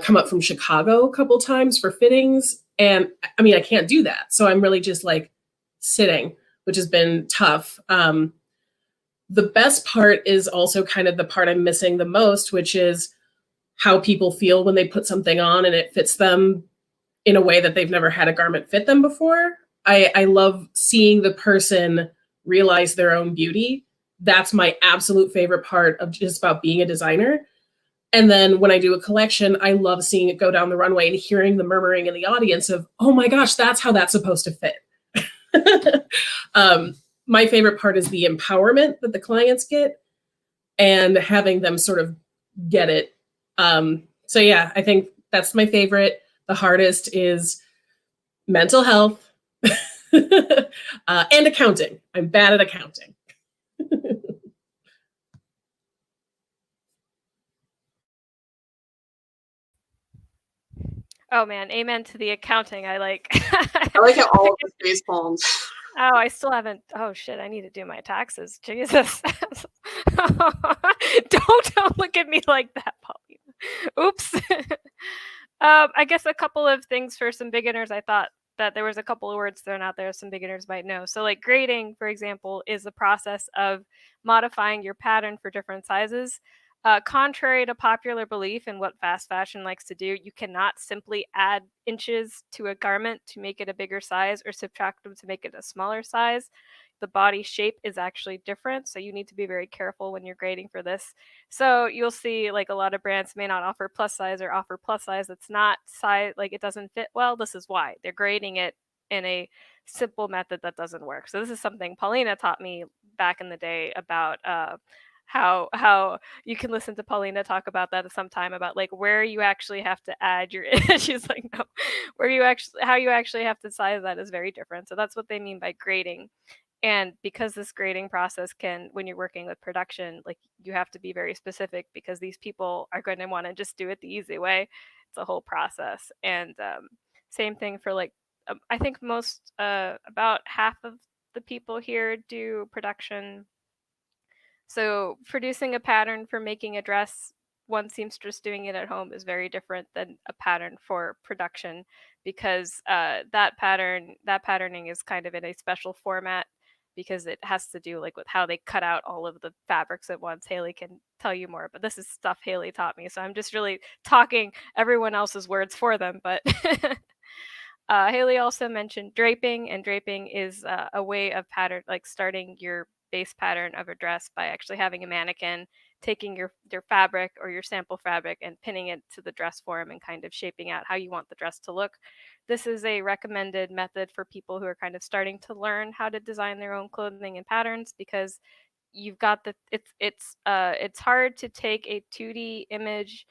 come up from Chicago a couple times for fittings. And I mean, I can't do that. So I'm really just like sitting, which has been tough. The best part is also kind of the part I'm missing the most, which is how people feel when they put something on and it fits them in a way that they've never had a garment fit them before. I love seeing the person realize their own beauty. That's my absolute favorite part of just about being a designer. And then when I do a collection, I love seeing it go down the runway and hearing the murmuring in the audience of, oh my gosh, that's how that's supposed to fit. My favorite part is the empowerment that the clients get and having them sort of get it. So yeah, I think that's my favorite. The hardest is mental health and accounting. I'm bad at accounting. Oh man, amen to the accounting. I like. I like how all of the face palms. Oh, I still haven't. Oh shit, I need to do my taxes. Jesus. Don't look at me like that, Paulina. Oops. I guess a couple of things for some beginners. I thought that there was a couple of words thrown out there some beginners might know. So like grading, for example, is the process of modifying your pattern for different sizes. Contrary to popular belief in what fast fashion likes to do, you cannot simply add inches to a garment to make it a bigger size or subtract them to make it a smaller size. The body shape is actually different, so you need to be very careful when you're grading for this. So you'll see like a lot of brands may not offer plus size or offer plus size that's not size, like it doesn't fit well. This is why they're grading it in a simple method that doesn't work. So this is something Paulina taught me back in the day about how you can listen to Paulina talk about that at some time about like where you actually have to add your she's like no, where you actually how you actually have to size that is very different. So that's what they mean by grading. And because this grading process can, when you're working with production, like you have to be very specific because these people are going to want to just do it the easy way. It's a whole process. And same thing for like I think most about half of the people here do production. So producing a pattern for making a dress, one seamstress doing it at home is very different than a pattern for production because that patterning is kind of in a special format because it has to do like with how they cut out all of the fabrics at once. Haley can tell you more, but this is stuff Haley taught me, so I'm just really talking everyone else's words for them. But Haley also mentioned draping, and draping is a way of pattern, like starting your base pattern of a dress by actually having a mannequin taking your fabric or your sample fabric and pinning it to the dress form and kind of shaping out how you want the dress to look. This is a recommended method for people who are kind of starting to learn how to design their own clothing and patterns because you've got the it's hard to take a 2D image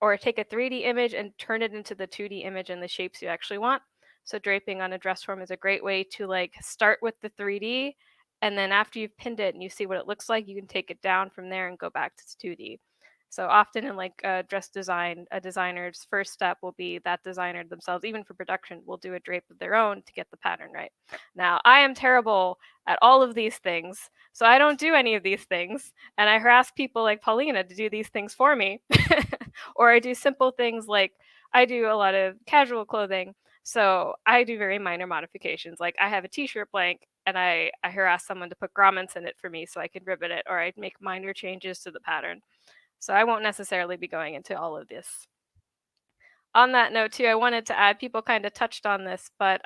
or take a 3D image and turn it into the 2D image and the shapes you actually want. So draping on a dress form is a great way to like start with the 3D, and then after you've pinned it and you see what it looks like, you can take it down from there and go back to 2D. So often in like dress design, a designer's first step will be that designer themselves, even for production, will do a drape of their own to get the pattern right. Now, I am terrible at all of these things, so I don't do any of these things, and I harass people like Paulina to do these things for me. Or I do simple things like I do a lot of casual clothing, so I do very minor modifications. Like I have a t-shirt blank and I harass someone to put grommets in it for me so I can ribbon it, or I'd make minor changes to the pattern. So I won't necessarily be going into all of this. On that note too, I wanted to add, people kind of touched on this, but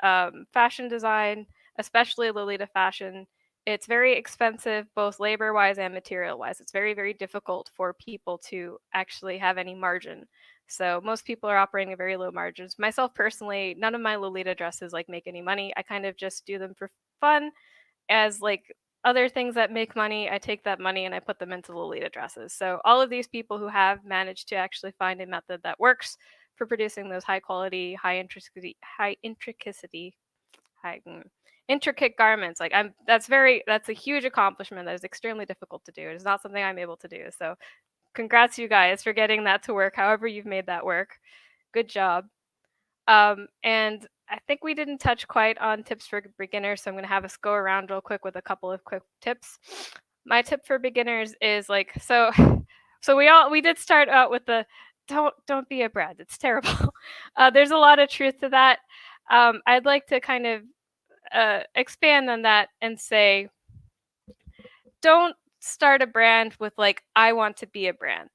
fashion design, especially Lolita fashion, it's very expensive, both labor-wise and material-wise. It's very, very difficult for people to actually have any margin. So most people are operating at very low margins. Myself personally, none of my Lolita dresses like make any money. I kind of just do them for fun as like other things that make money. I take that money and I put them into Lolita dresses. So all of these people who have managed to actually find a method that works for producing those high quality, intricate garments, like that's a huge accomplishment that is extremely difficult to do. It is not something I'm able to do. So congrats you guys for getting that to work, however you've made that work. Good job. And I think we didn't touch quite on tips for beginners, so I'm going to have us go around real quick with a couple of quick tips. My tip for beginners is like, so we did start out with the don't be a brand. It's terrible. There's a lot of truth to that. I'd like to kind of expand on that and say, don't start a brand with like, I want to be a brand.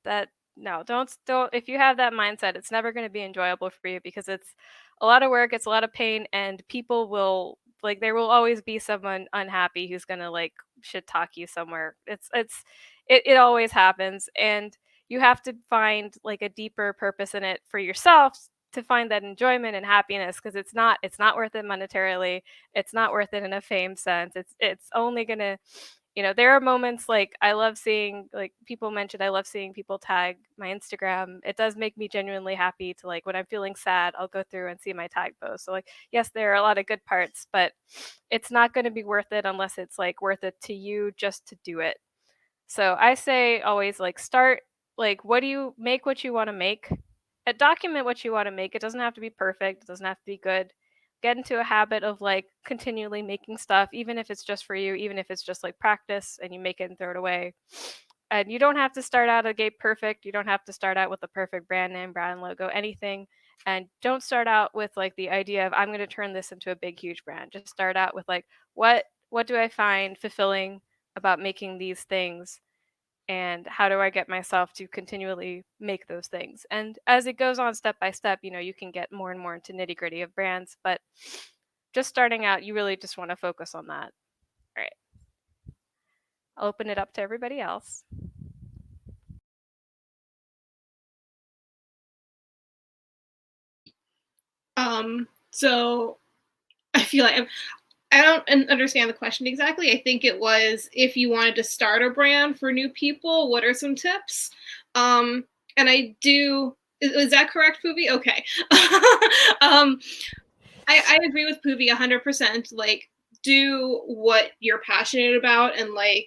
No, don't. If you have that mindset, it's never going to be enjoyable for you because it's a lot of work, it's a lot of pain, and people will like, there will always be someone unhappy who's going to like shit talk you somewhere. It always happens, and you have to find like a deeper purpose in it for yourself to find that enjoyment and happiness, because it's not worth it monetarily. It's not worth it in a fame sense. It's only gonna, there are moments like I love seeing, like people mentioned, I love seeing people tag my Instagram. It does make me genuinely happy to, like, when I'm feeling sad, I'll go through and see my tag post. So like, yes, there are a lot of good parts, but it's not going to be worth it unless it's like worth it to you just to do it. So I say always, like, start, like, what you want to make. Document what you want to make. It doesn't have to be perfect. It doesn't have to be good. Get into a habit of like continually making stuff, even if it's just for you, even if it's just like practice and you make it and throw it away. And you don't have to start out a gate perfect. You don't have to start out with the perfect brand name, brand logo, anything. And don't start out with like the idea of I'm going to turn this into a big, huge brand. Just start out with like, what do I find fulfilling about making these things? And how do I get myself to continually make those things? And as it goes on step by step, you can get more and more into nitty gritty of brands, but just starting out, you really just want to focus on that. All right. I'll open it up to everybody else. So I feel like I don't understand the question exactly. I think it was, if you wanted to start a brand for new people, what are some tips? And I do, is that correct, Puvi? Okay. I agree with Puvi 100%. Like, do what you're passionate about, and like,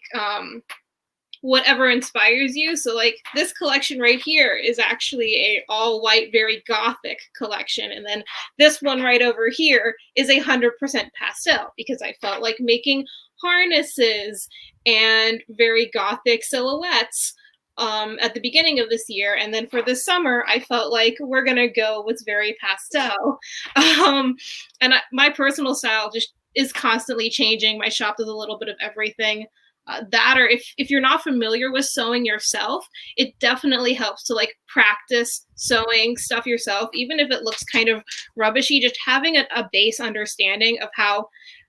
whatever inspires you. So like this collection right here is actually a all white, very gothic collection. And then this one right over here is 100% pastel, because I felt like making harnesses and very gothic silhouettes at the beginning of this year. And then for the summer, I felt like we're going to go with very pastel. My personal style just is constantly changing. My shop does a little bit of everything. That, or if you're not familiar with sewing yourself, it definitely helps to like practice sewing stuff yourself, even if it looks kind of rubbishy. Just having a base understanding of how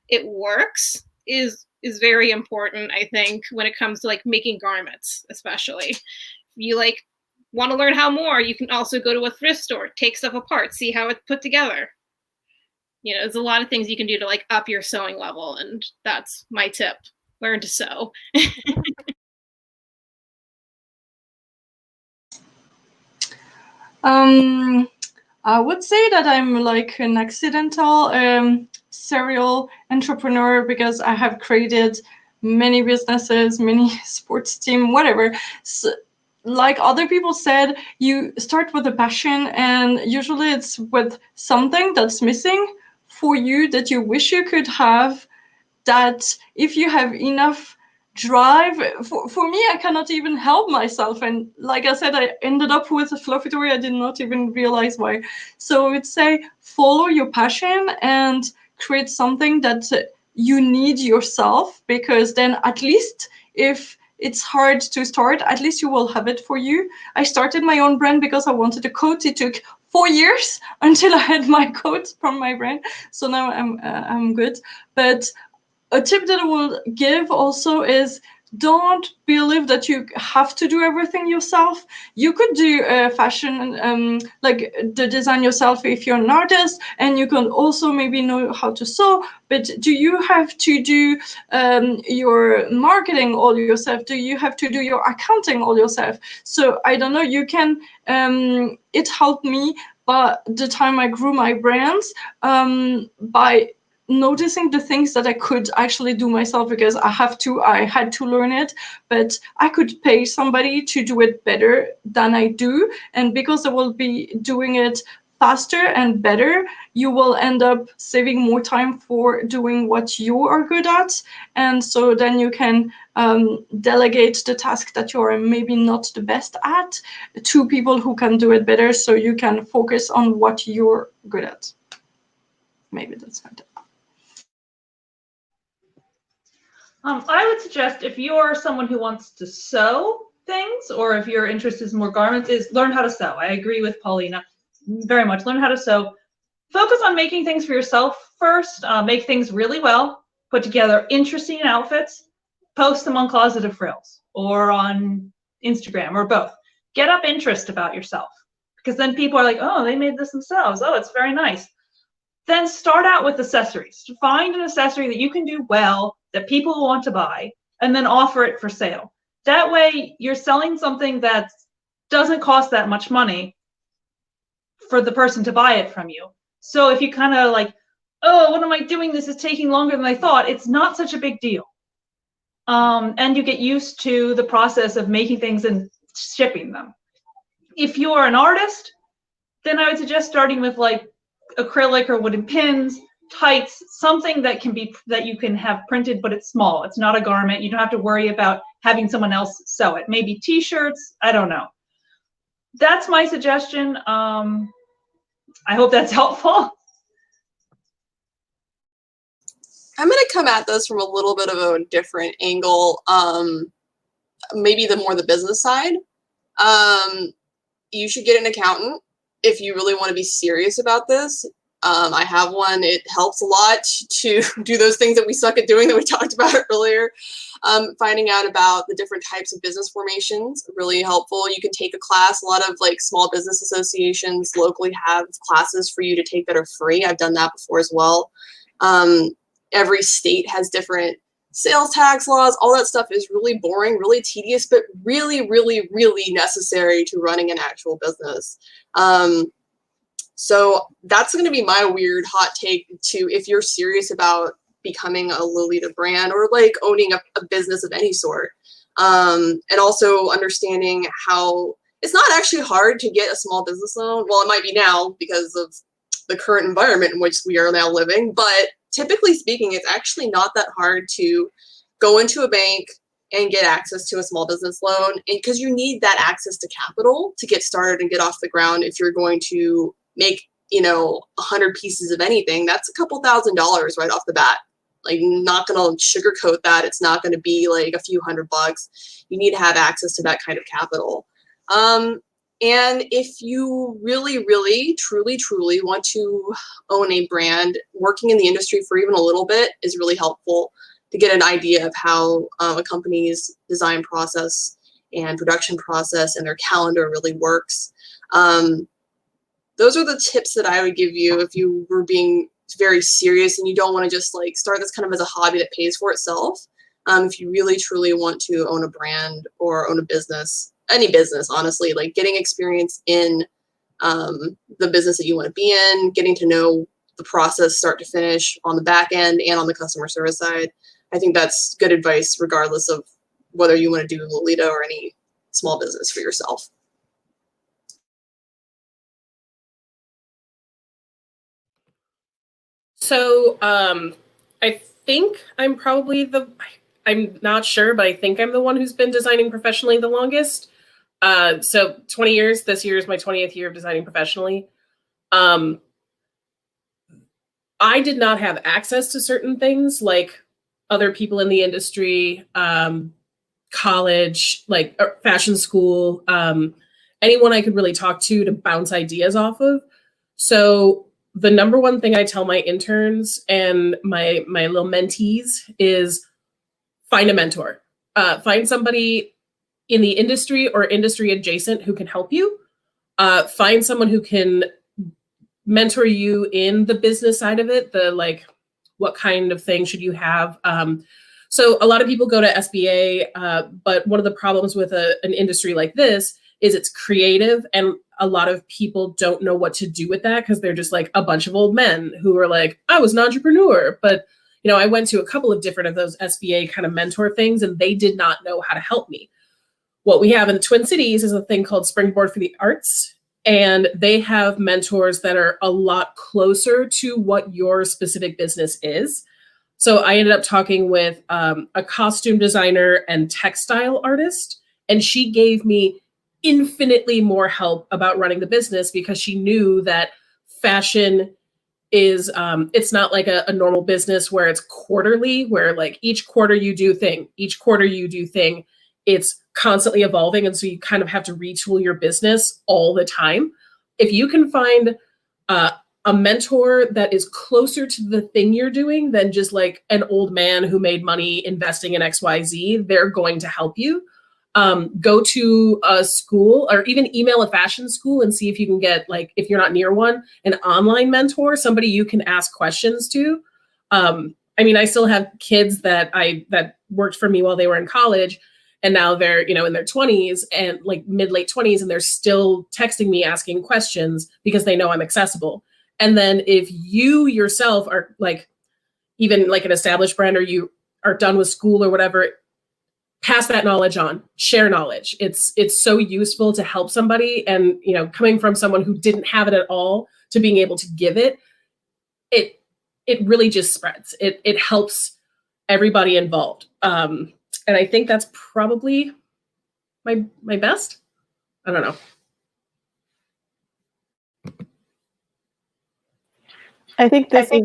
it works is very important, I think, when it comes to like making garments. Especially if you like want to learn how more, you can also go to a thrift store, take stuff apart, see how it's put together. There's a lot of things you can do to like up your sewing level, and that's my tip. Learn to sew. I would say that I'm like an accidental serial entrepreneur, because I have created many businesses, many sports team, whatever. So, like other people said, you start with a passion, and usually it's with something that's missing for you that you wish you could have, that if you have enough drive, for me, I cannot even help myself. And like I said, I ended up with a fluffy Tori. I did not even realize why. So it's say, follow your passion and create something that you need yourself, because then at least if it's hard to start, at least you will have it for you. I started my own brand because I wanted a coat. It took 4 years until I had my coat from my brand. So now I'm good. But a tip that I will give also is, don't believe that you have to do everything yourself. You could do fashion, like the design yourself if you're an artist, and you can also maybe know how to sew. But do you have to do your marketing all yourself? Do you have to do your accounting all yourself? So I don't know. You can. It helped me, but the time I grew my brands by noticing the things that I could actually do myself, because I had to learn it, but I could pay somebody to do it better than I do. And because I will be doing it faster and better, you will end up saving more time for doing what you are good at. And so then you can delegate the task that you're maybe not the best at to people who can do it better, so you can focus on what you're good at. Maybe that's my tip. I would suggest, if you're someone who wants to sew things, or if your interest is more garments, is learn how to sew. I agree with Paulina very much. Learn how to sew. Focus on making things for yourself first. Make things really well. Put together interesting outfits. Post them on Closet of Frills or on Instagram, or both. get up interest about yourself, because then people are like, oh, they made this themselves. Oh, it's very nice. Then start out with accessories. Find an accessory that you can do well, that people want to buy, and then offer it for sale. That way you're selling something that doesn't cost that much money for the person to buy it from you. So if you kind of like, oh, what am I doing? This is taking longer than I thought. It's not such a big deal. And you get used to the process of making things and shipping them. If you're an artist, then I would suggest starting with like acrylic or wooden pins, tights, something that you can have printed, but it's small. It's not a garment. You don't have to worry about having someone else sew it. Maybe t-shirts. I don't know. That's my suggestion. I hope that's helpful. I'm going to come at this from a little bit of a different angle, maybe the business side. You should get an accountant if you really want to be serious about this. I have one. It helps a lot to do those things that we suck at doing that we talked about earlier. Finding out about the different types of business formations, really helpful. You can take a class. A lot of like small business associations locally have classes for you to take that are free. I've done that before as well. Every state has different sales tax laws. All that stuff is really boring, really tedious, but really, really, really necessary to running an actual business. So that's going to be my weird hot take to if you're serious about becoming a Lolita brand or like owning a business of any sort. And also understanding how it's not actually hard to get a small business loan. Well, it might be now because of the current environment in which we are now living, but typically speaking, it's actually not that hard to go into a bank and get access to a small business loan, because you need that access to capital to get started and get off the ground. If you're going to make, 100 pieces of anything, that's a couple $1,000s right off the bat. Like, not going to sugarcoat that. It's not going to be like a few $100. You need to have access to that kind of capital. And if you really, really, truly, truly want to own a brand, working in the industry for even a little bit is really helpful to get an idea of how a company's design process and production process and their calendar really works. Those are the tips that I would give you if you were being very serious and you don't want to just like start this kind of as a hobby that pays for itself. If you really, truly want to own a brand or own a business, any business, honestly, like getting experience in the business that you want to be in, getting to know the process start to finish on the back end and on the customer service side. I think that's good advice regardless of whether you want to do Lolita or any small business for yourself. So I think I'm probably I'm not sure, but I think I'm the one who's been designing professionally the longest. So 20 years, this year is my 20th year of designing professionally. I did not have access to certain things like other people in the industry, college, like fashion school, anyone I could really talk to bounce ideas off of. So the number one thing I tell my interns and my little mentees is find a mentor. Find somebody in the industry or industry adjacent who can help you. Find someone who can mentor you in the business side of it, the like, what kind of thing should you have? So a lot of people go to SBA, but one of the problems with an industry like this is it's creative, and a lot of people don't know what to do with that because they're just like a bunch of old men who are like, I was an entrepreneur. But, I went to a couple of different of those SBA kind of mentor things, and they did not know how to help me. What we have in the Twin Cities is a thing called Springboard for the Arts, and they have mentors that are a lot closer to what your specific business is. So I ended up talking with a costume designer and textile artist, and she gave me infinitely more help about running the business because she knew that fashion is, it's not like a normal business where it's quarterly, where like each quarter you do thing, it's constantly evolving. And so you kind of have to retool your business all the time. If you can find a mentor that is closer to the thing you're doing than just like an old man who made money investing in XYZ, they're going to help you. go to a school or even email a fashion school and see if you can get, like, if you're not near one, an online mentor, somebody you can ask questions to. I mean, I still have kids that worked for me while they were in college, and now they're, in their 20s and like late 20s, and they're still texting me asking questions because they know I'm accessible. And then if you yourself are like, even like an established brand, or you are done with school or whatever, pass that knowledge on, share knowledge. It's so useful to help somebody. And, coming from someone who didn't have it at all to being able to give it, it really just spreads. It helps everybody involved. And I think that's probably my best. I don't know. I think this is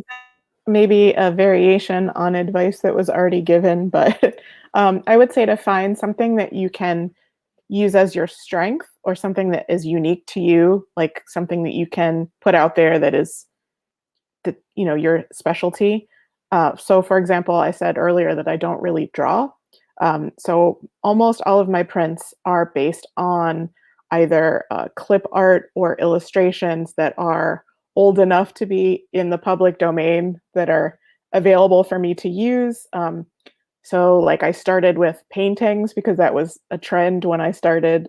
maybe a variation on advice that was already given, but I would say to find something that you can use as your strength, or something that is unique to you, like something that you can put out there that is your specialty. So for example, I said earlier that I don't really draw. So almost all of my prints are based on either clip art or illustrations that are old enough to be in the public domain, that are available for me to use. So like I started with paintings because that was a trend when I started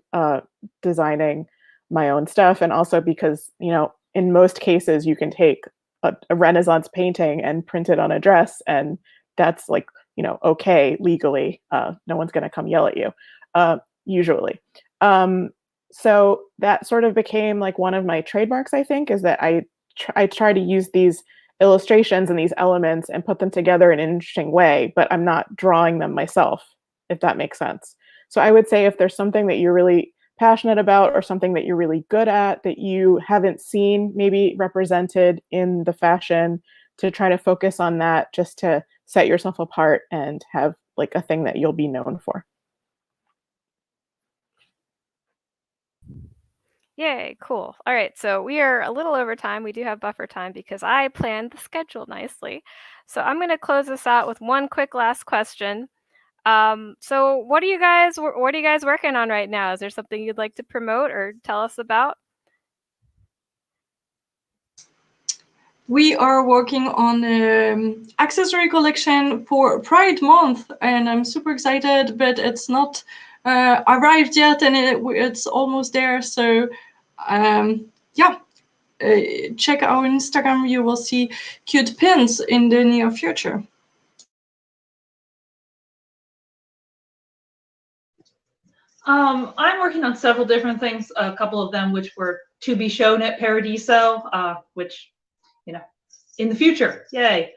designing my own stuff. And also because, in most cases you can take a Renaissance painting and print it on a dress, and that's like, okay, legally, no one's going to come yell at you, usually. So that sort of became like one of my trademarks, I think, is that I try to use these illustrations and these elements and put them together in an interesting way, but I'm not drawing them myself, if that makes sense. So I would say if there's something that you're really passionate about, or something that you're really good at that you haven't seen maybe represented in the fashion, to try to focus on that, just to set yourself apart and have like a thing that you'll be known for. Yay, cool. All right, so we are a little over time. We do have buffer time because I planned the schedule nicely. So I'm going to close this out with one quick last question. So what are you guys working on right now? Is there something you'd like to promote or tell us about? We are working on an accessory collection for Pride Month, and I'm super excited, but it's not arrived yet, and it's almost there. So check our Instagram. You will see cute pins in the near future. I'm working on several different things, a couple of them which were to be shown at Paradiso, which, in the future, yay.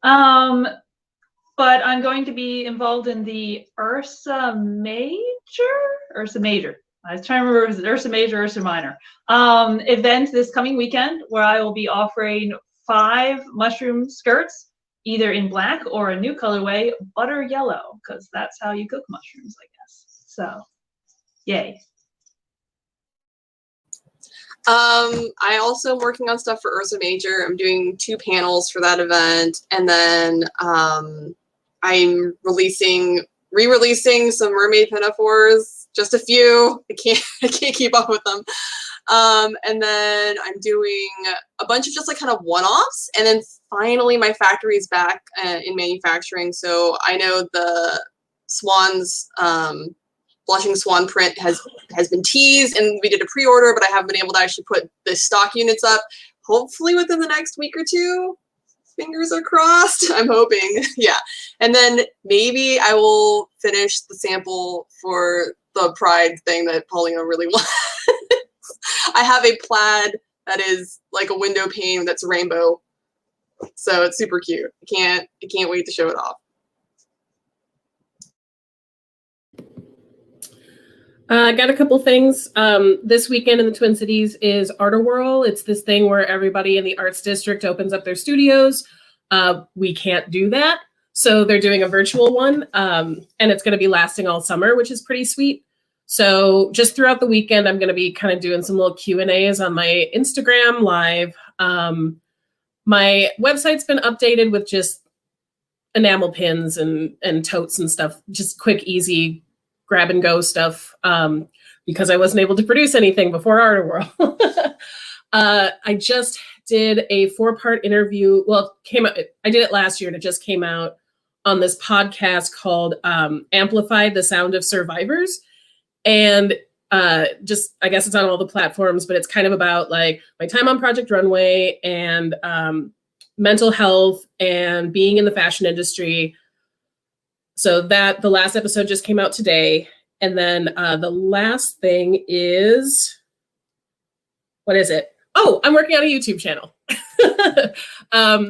But I'm going to be involved in the Ursa Major? I was trying to remember if it was Ursa Major or Ursa Minor event this coming weekend, where I will be offering 5 mushroom skirts, either in black or a new colorway, butter yellow, because that's how you cook mushrooms, I guess. So, yay. I also am working on stuff for Ursa Major. I'm doing 2 panels for that event, and then I'm re-releasing some mermaid pinafores, just a few. I can't keep up with them. And then I'm doing a bunch of just like kind of one-offs, and then finally my factory is back in manufacturing. So I know the Swans Blushing Swan print has been teased, and we did a pre-order, but I haven't been able to actually put the stock units up. Hopefully within the next week or 2. Fingers are crossed. I'm hoping. Yeah. And then maybe I will finish the sample for the Pride thing that Paulina really wants. I have a plaid that is like a window pane that's rainbow. So it's super cute. I can't wait to show it off. I got a couple things. This weekend in the Twin Cities is Art Whirl. It's this thing where everybody in the arts district opens up their studios. We can't do that, so they're doing a virtual one, and it's going to be lasting all summer, which is pretty sweet. So just throughout the weekend, I'm going to be kind of doing some little Q&As on my Instagram live. My website's been updated with just enamel pins and totes and stuff, just quick, easy grab and go stuff because I wasn't able to produce anything before Art World. I just did a 4-part interview. Well, I did it last year, and it just came out on this podcast called Amplified: The Sound of Survivors. And I guess it's on all the platforms, but it's kind of about like my time on Project Runway and mental health and being in the fashion industry. So the last episode just came out today. And then the last thing is, what is it? Oh, I'm working on a YouTube channel.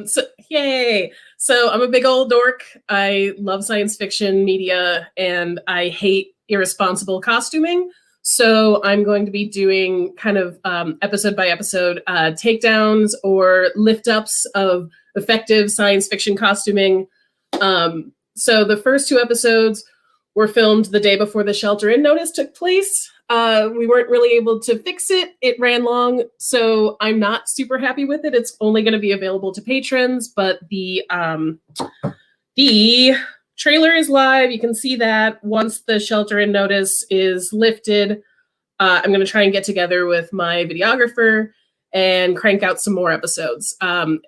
So yay. So I'm a big old dork. I love science fiction media and I hate irresponsible costuming. So I'm going to be doing kind of episode by episode takedowns or lift ups of effective science fiction costuming. So the first 2 episodes were filmed the day before the shelter-in notice took place. We weren't really able to fix it. It ran long, so I'm not super happy with it. It's only going to be available to patrons, but the trailer is live. You can see that once the shelter-in notice is lifted. I'm going to try and get together with my videographer and crank out some more episodes.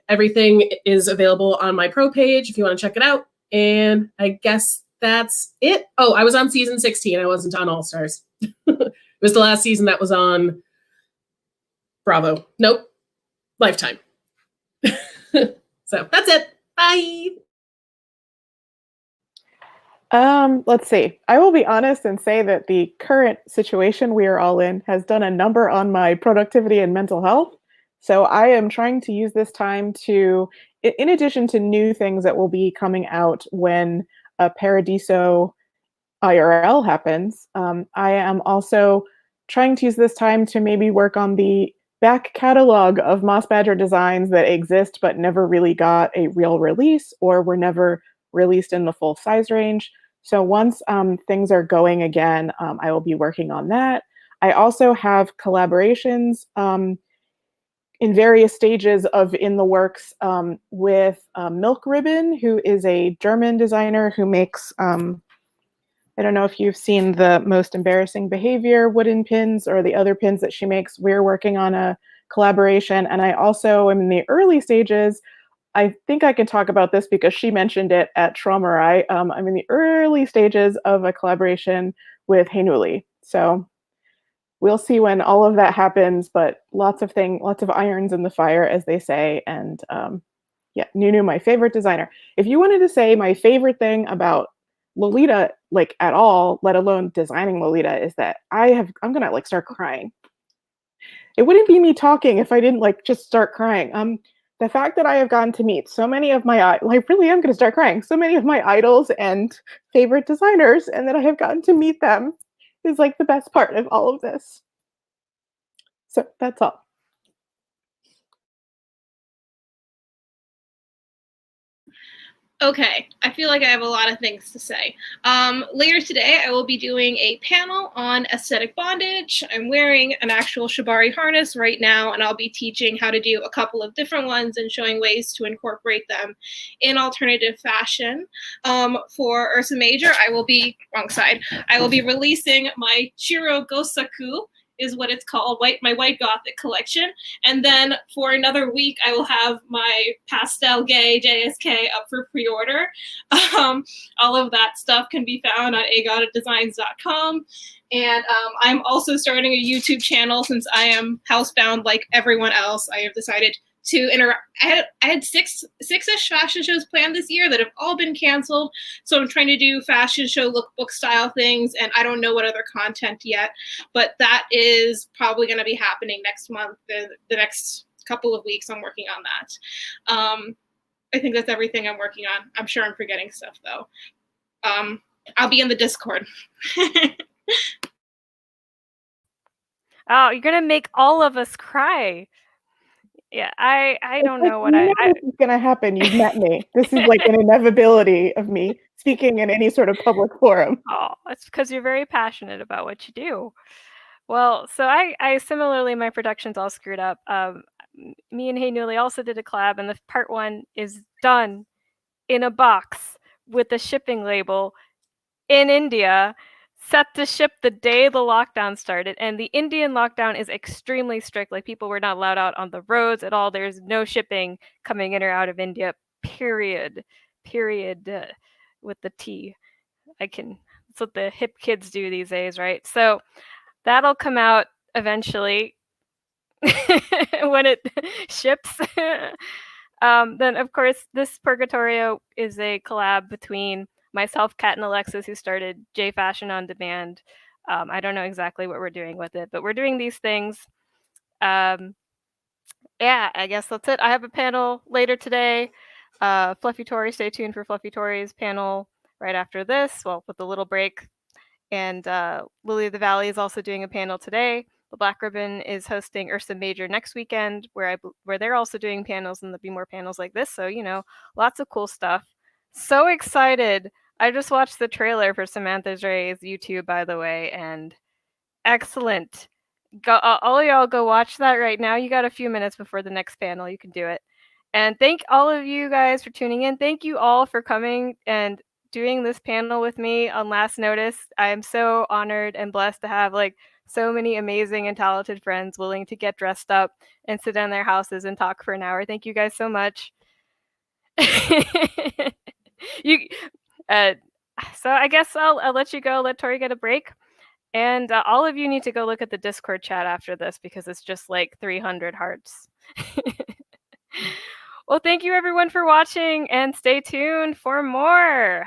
Everything is available on my pro page if you want to check it out. And I guess that's it. Oh, I was on season 16. I wasn't on All Stars. It was the last season that was on Bravo. Nope. Lifetime. So that's it. Bye. Let's see. I will be honest and say that the current situation we are all in has done a number on my productivity and mental health. So I am trying to use this time to, in addition to new things that will be coming out when Paradiso IRL happens, I am also trying to use this time to maybe work on the back catalog of Mossbadger designs that exist but never really got a real release or were never released in the full size range. So once things are going again, I will be working on that. I also have collaborations in various stages of in the works with Milk Ribbon, who is a German designer who makes, I don't know if you've seen the Most Embarrassing Behavior wooden pins or the other pins that she makes. We're working on a collaboration. And I also am in the early stages. I think I can talk about this because she mentioned it at Traumerai. I'm in the early stages of a collaboration with Heinuli. So we'll see when all of that happens, but lots of irons in the fire, as they say. And yeah, Nunu, my favorite designer. If you wanted to say my favorite thing about Lolita, like at all, let alone designing Lolita, is that I'm gonna like start crying. It wouldn't be me talking if I didn't like just start crying. The fact that I have gotten to meet so many of my, like really I'm gonna start crying. So many of my idols and favorite designers, and that I have gotten to meet them is like the best part of all of this. So that's all. Okay, I feel like I have a lot of things to say. Later today, I will be doing a panel on aesthetic bondage. I'm wearing an actual shibari harness right now, and I'll be teaching how to do a couple of different ones and showing ways to incorporate them in alternative fashion. For Ursa Major, I will be releasing my Chiro Gosaku, is what it's called, my white gothic collection. And then for another week, I will have my pastel gay JSK up for pre-order. All of that stuff can be found on agatodesigns.com. And I'm also starting a YouTube channel since I am housebound like everyone else. I have decided to interact. I had six-ish fashion shows planned this year that have all been canceled. So I'm trying to do fashion show lookbook style things, and I don't know what other content yet, but that is probably going to be happening next month. The next couple of weeks, I'm working on that. I think that's everything I'm working on. I'm sure I'm forgetting stuff though. I'll be in the Discord. Oh, you're gonna make all of us cry. Yeah, I don't know what this is gonna happen. You've met me. This is like an inevitability of me speaking in any sort of public forum. Oh, it's because you're very passionate about what you do. Well, so I similarly, my production's all screwed up. Me and Hey Newly also did a collab, and the part 1 is done in a box with the shipping label in India. set to ship the day the lockdown started, and the Indian lockdown is extremely strict. Like, people were not allowed out on the roads at all. There's no shipping coming in or out of India, period. With the T. That's what the hip kids do these days, right? So that'll come out eventually when it ships. Then, of course, this Purgatorio is a collab between myself, Kat, and Alexis, who started JFashion on Demand. I don't know exactly what we're doing with it, but we're doing these things. Yeah, I guess that's it. I have a panel later today. Fluffy Tori, stay tuned for Fluffy Tori's panel right after this, well, with a little break. And Lily of the Valley is also doing a panel today. The Black Ribbon is hosting Ursa Major next weekend, where they're also doing panels, and there'll be more panels like this. So, lots of cool stuff. So excited. I just watched the trailer for Samantha Rei's YouTube, by the way, and excellent. All y'all go watch that right now. You got a few minutes before the next panel. You can do it. And thank all of you guys for tuning in. Thank you all for coming and doing this panel with me on last notice. I am so honored and blessed to have so many amazing and talented friends willing to get dressed up and sit in their houses and talk for an hour. Thank you guys so much. So I guess I'll let you go. Let Tori get a break. And all of you need to go look at the Discord chat after this, because it's just like 300 hearts. Well, thank you everyone for watching, and stay tuned for more.